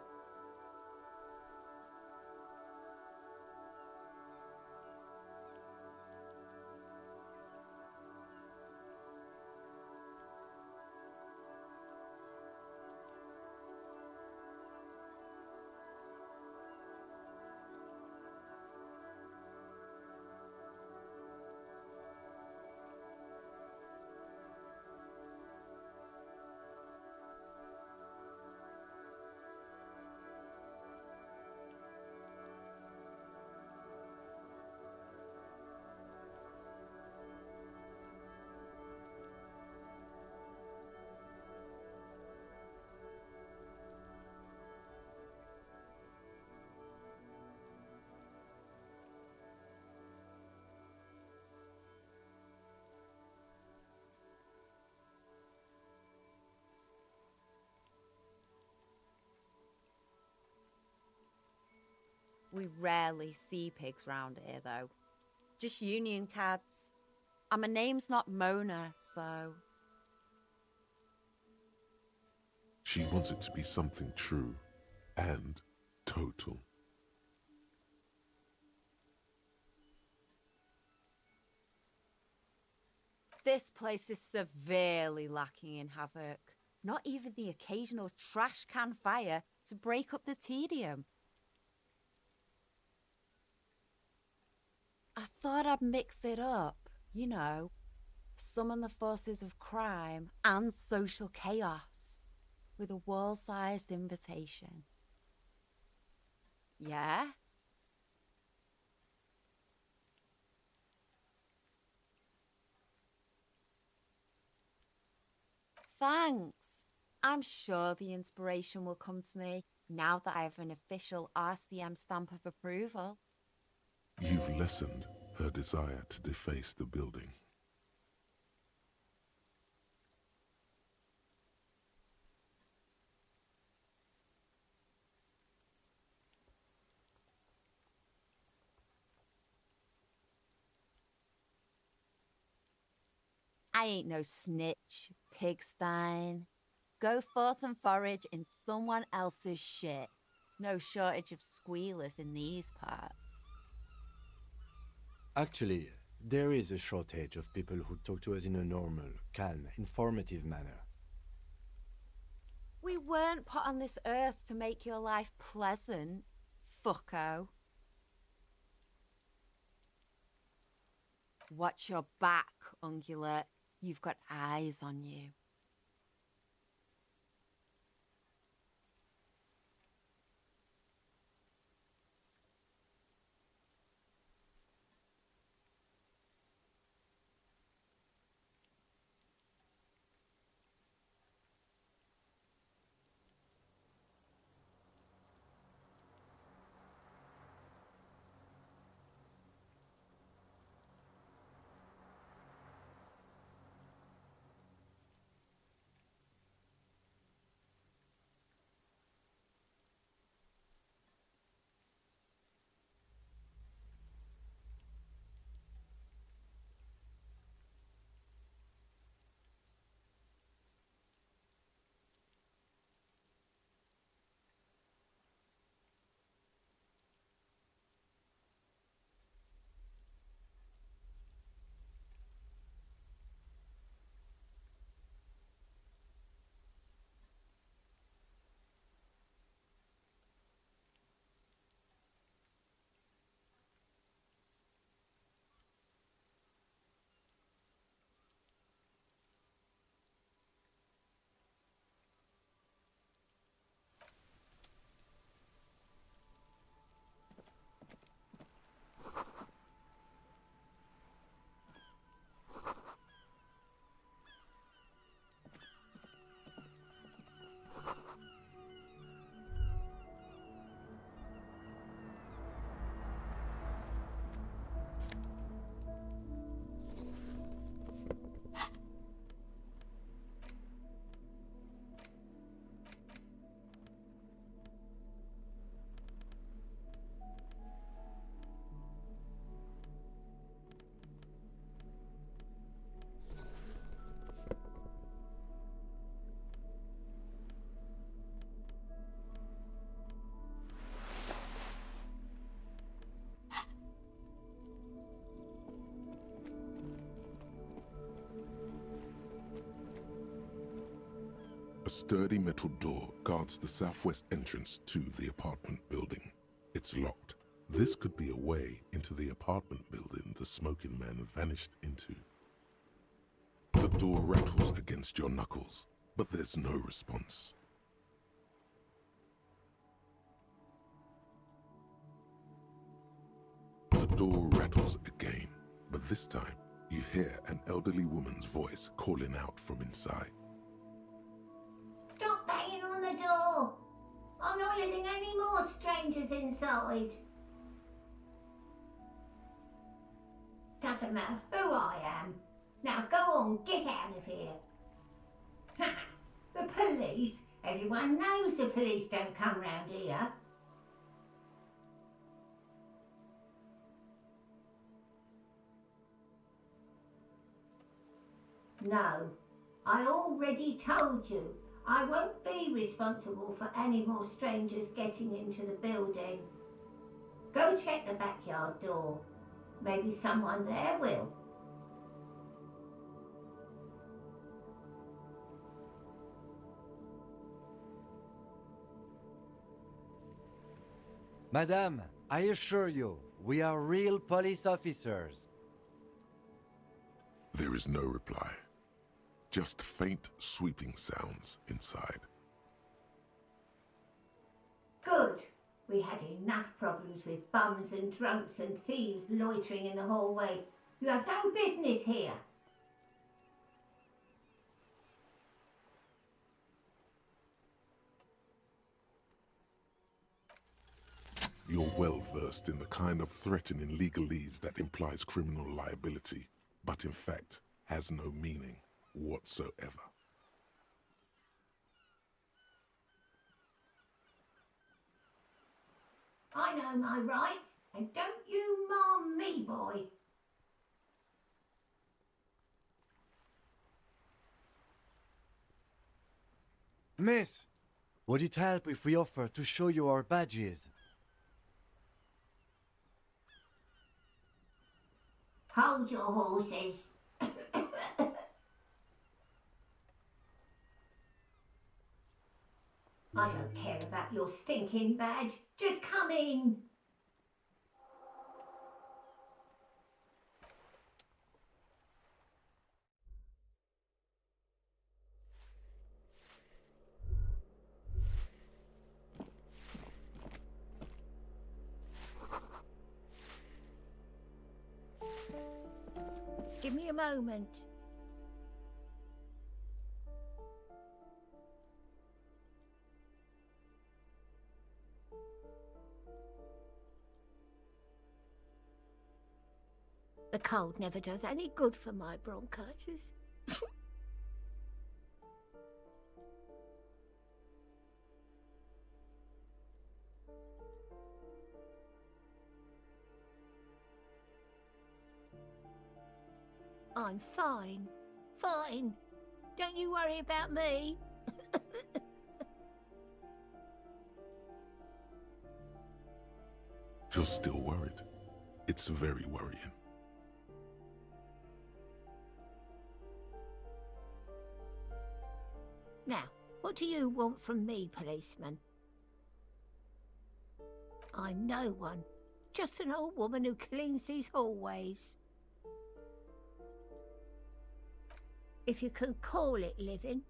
We rarely see pigs round here, though. Just union cads. And my name's not Mona, so... She wants it to be something true and total. This place is severely lacking in havoc. Not even the occasional trash can fire to break up the tedium. I thought I'd mix it up, you know, summon the forces of crime and social chaos with a wall-sized invitation. Yeah? Thanks. I'm sure the inspiration will come to me now that I have an official RCM stamp of approval. You've lessened her desire to deface the building. I ain't no snitch, pigstein. Go forth and forage in someone else's shit. No shortage of squealers in these parts. Actually, there is a shortage of people who talk to us in a normal, calm, informative manner. We weren't put on this earth to make your life pleasant, fucko. Watch your back, ungulate. You've got eyes on you. A sturdy metal door guards the southwest entrance to the apartment building. It's locked. This could be a way into the apartment building the smoking man vanished into. The door rattles against your knuckles, but there's no response. The door rattles again, but this time you hear an elderly woman's voice calling out from inside. Stop banging on the door! I'm not letting any more strangers inside. Doesn't matter who I am. Now go on, get out of here. Ha! The police? Everyone knows the police don't come round here. No, I already told you. I won't be responsible for any more strangers getting into the building. Go check the backyard door. Maybe someone there will. Madame, I assure you, we are real police officers. There is no reply. Just faint, sweeping sounds inside. Good. We had enough problems with bums and drunks and thieves loitering in the hallway. You have no business here. You're well versed in the kind of threatening legalese that implies criminal liability, but in fact has no meaning whatsoever. I know my rights, and don't you marm me, boy. Miss, would it help if we offer to show you our badges? Hold your horses. I don't care about your stinking badge. Just come in. Give me a moment. The cold never does any good for my bronchitis. I'm fine. Fine. Don't you worry about me. You're still worried. It's very worrying. Now, what do you want from me, policeman? I'm no one. Just an old woman who cleans these hallways. If you can call it living.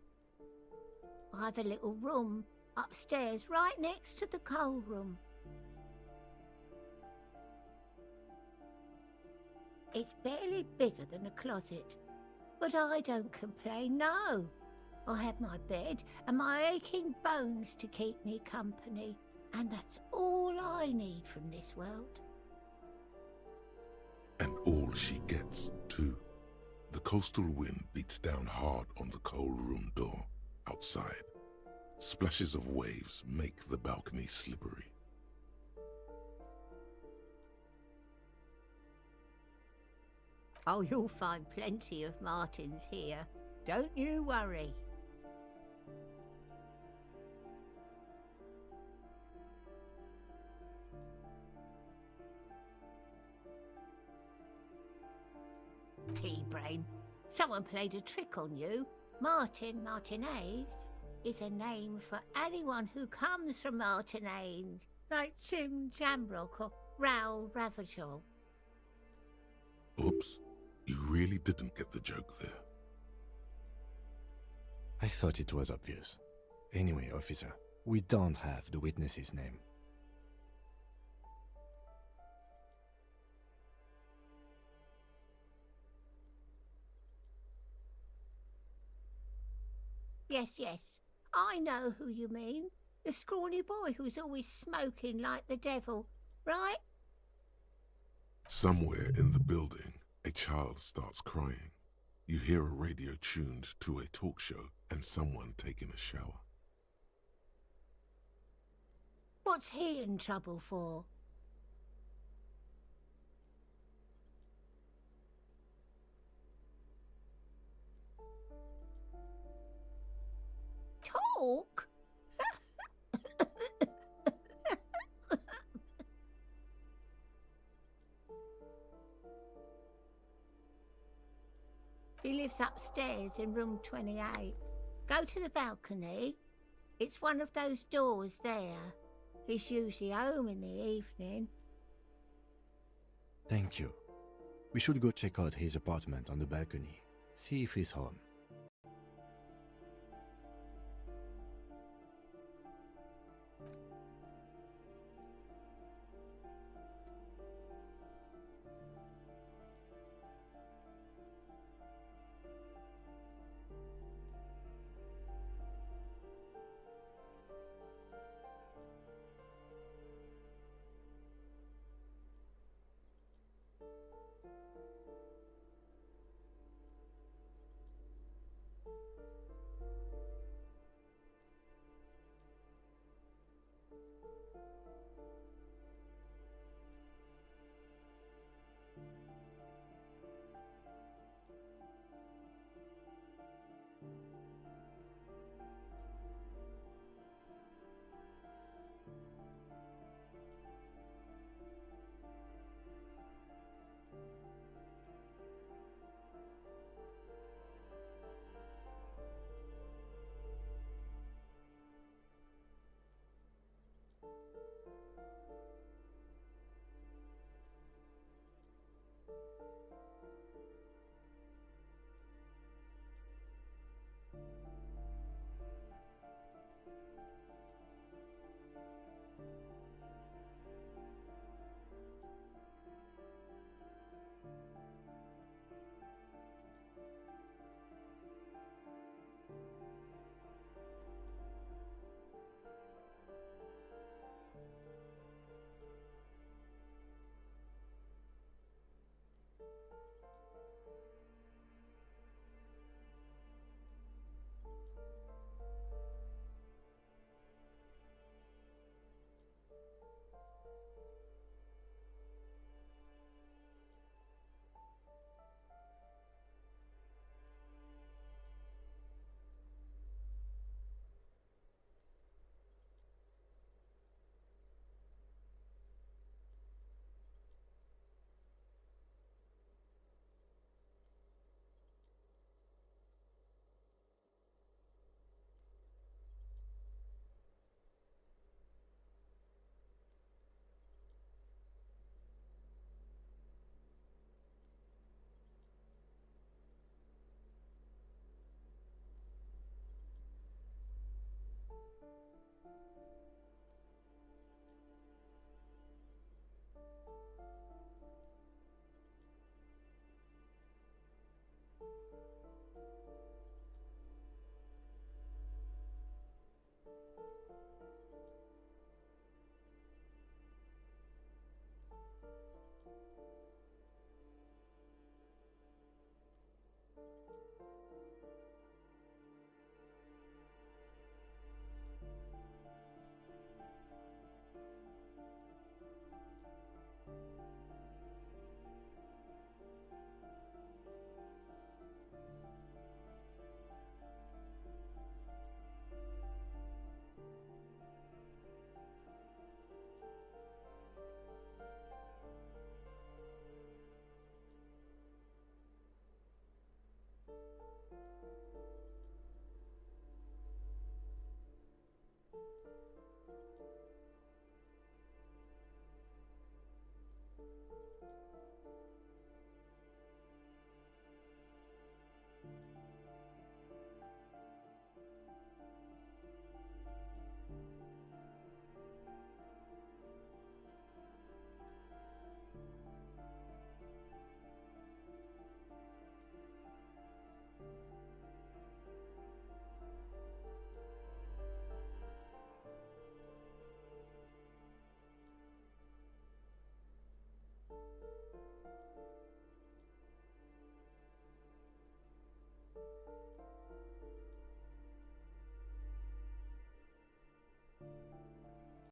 I have a little room upstairs right next to the coal room. It's barely bigger than a closet, but I don't complain, no. I have my bed and my aching bones to keep me company, and that's all I need from this world. And all she gets, too. The coastal wind beats down hard on the coal room door outside. Splashes of waves make the balcony slippery. Oh, you'll find plenty of martins here. Don't you worry. Pea-brain. Someone played a trick on you. Martinaise is a name for anyone who comes from Martinaise, like Tim Jamrock or Raoul Ravachol. Oops, you really didn't get the joke there. I thought it was obvious. Anyway, officer, we don't have the witness's name. Yes, I know who you mean. The scrawny boy who's always smoking like the devil, right? Somewhere in the building, a child starts crying. You hear a radio tuned to a talk show and someone taking a shower. What's he in trouble for? Talk? He lives upstairs in room 28. Go to the balcony. It's one of those doors there. He's usually home in the evening. Thank you. We should go check out his apartment on the balcony. See if he's home.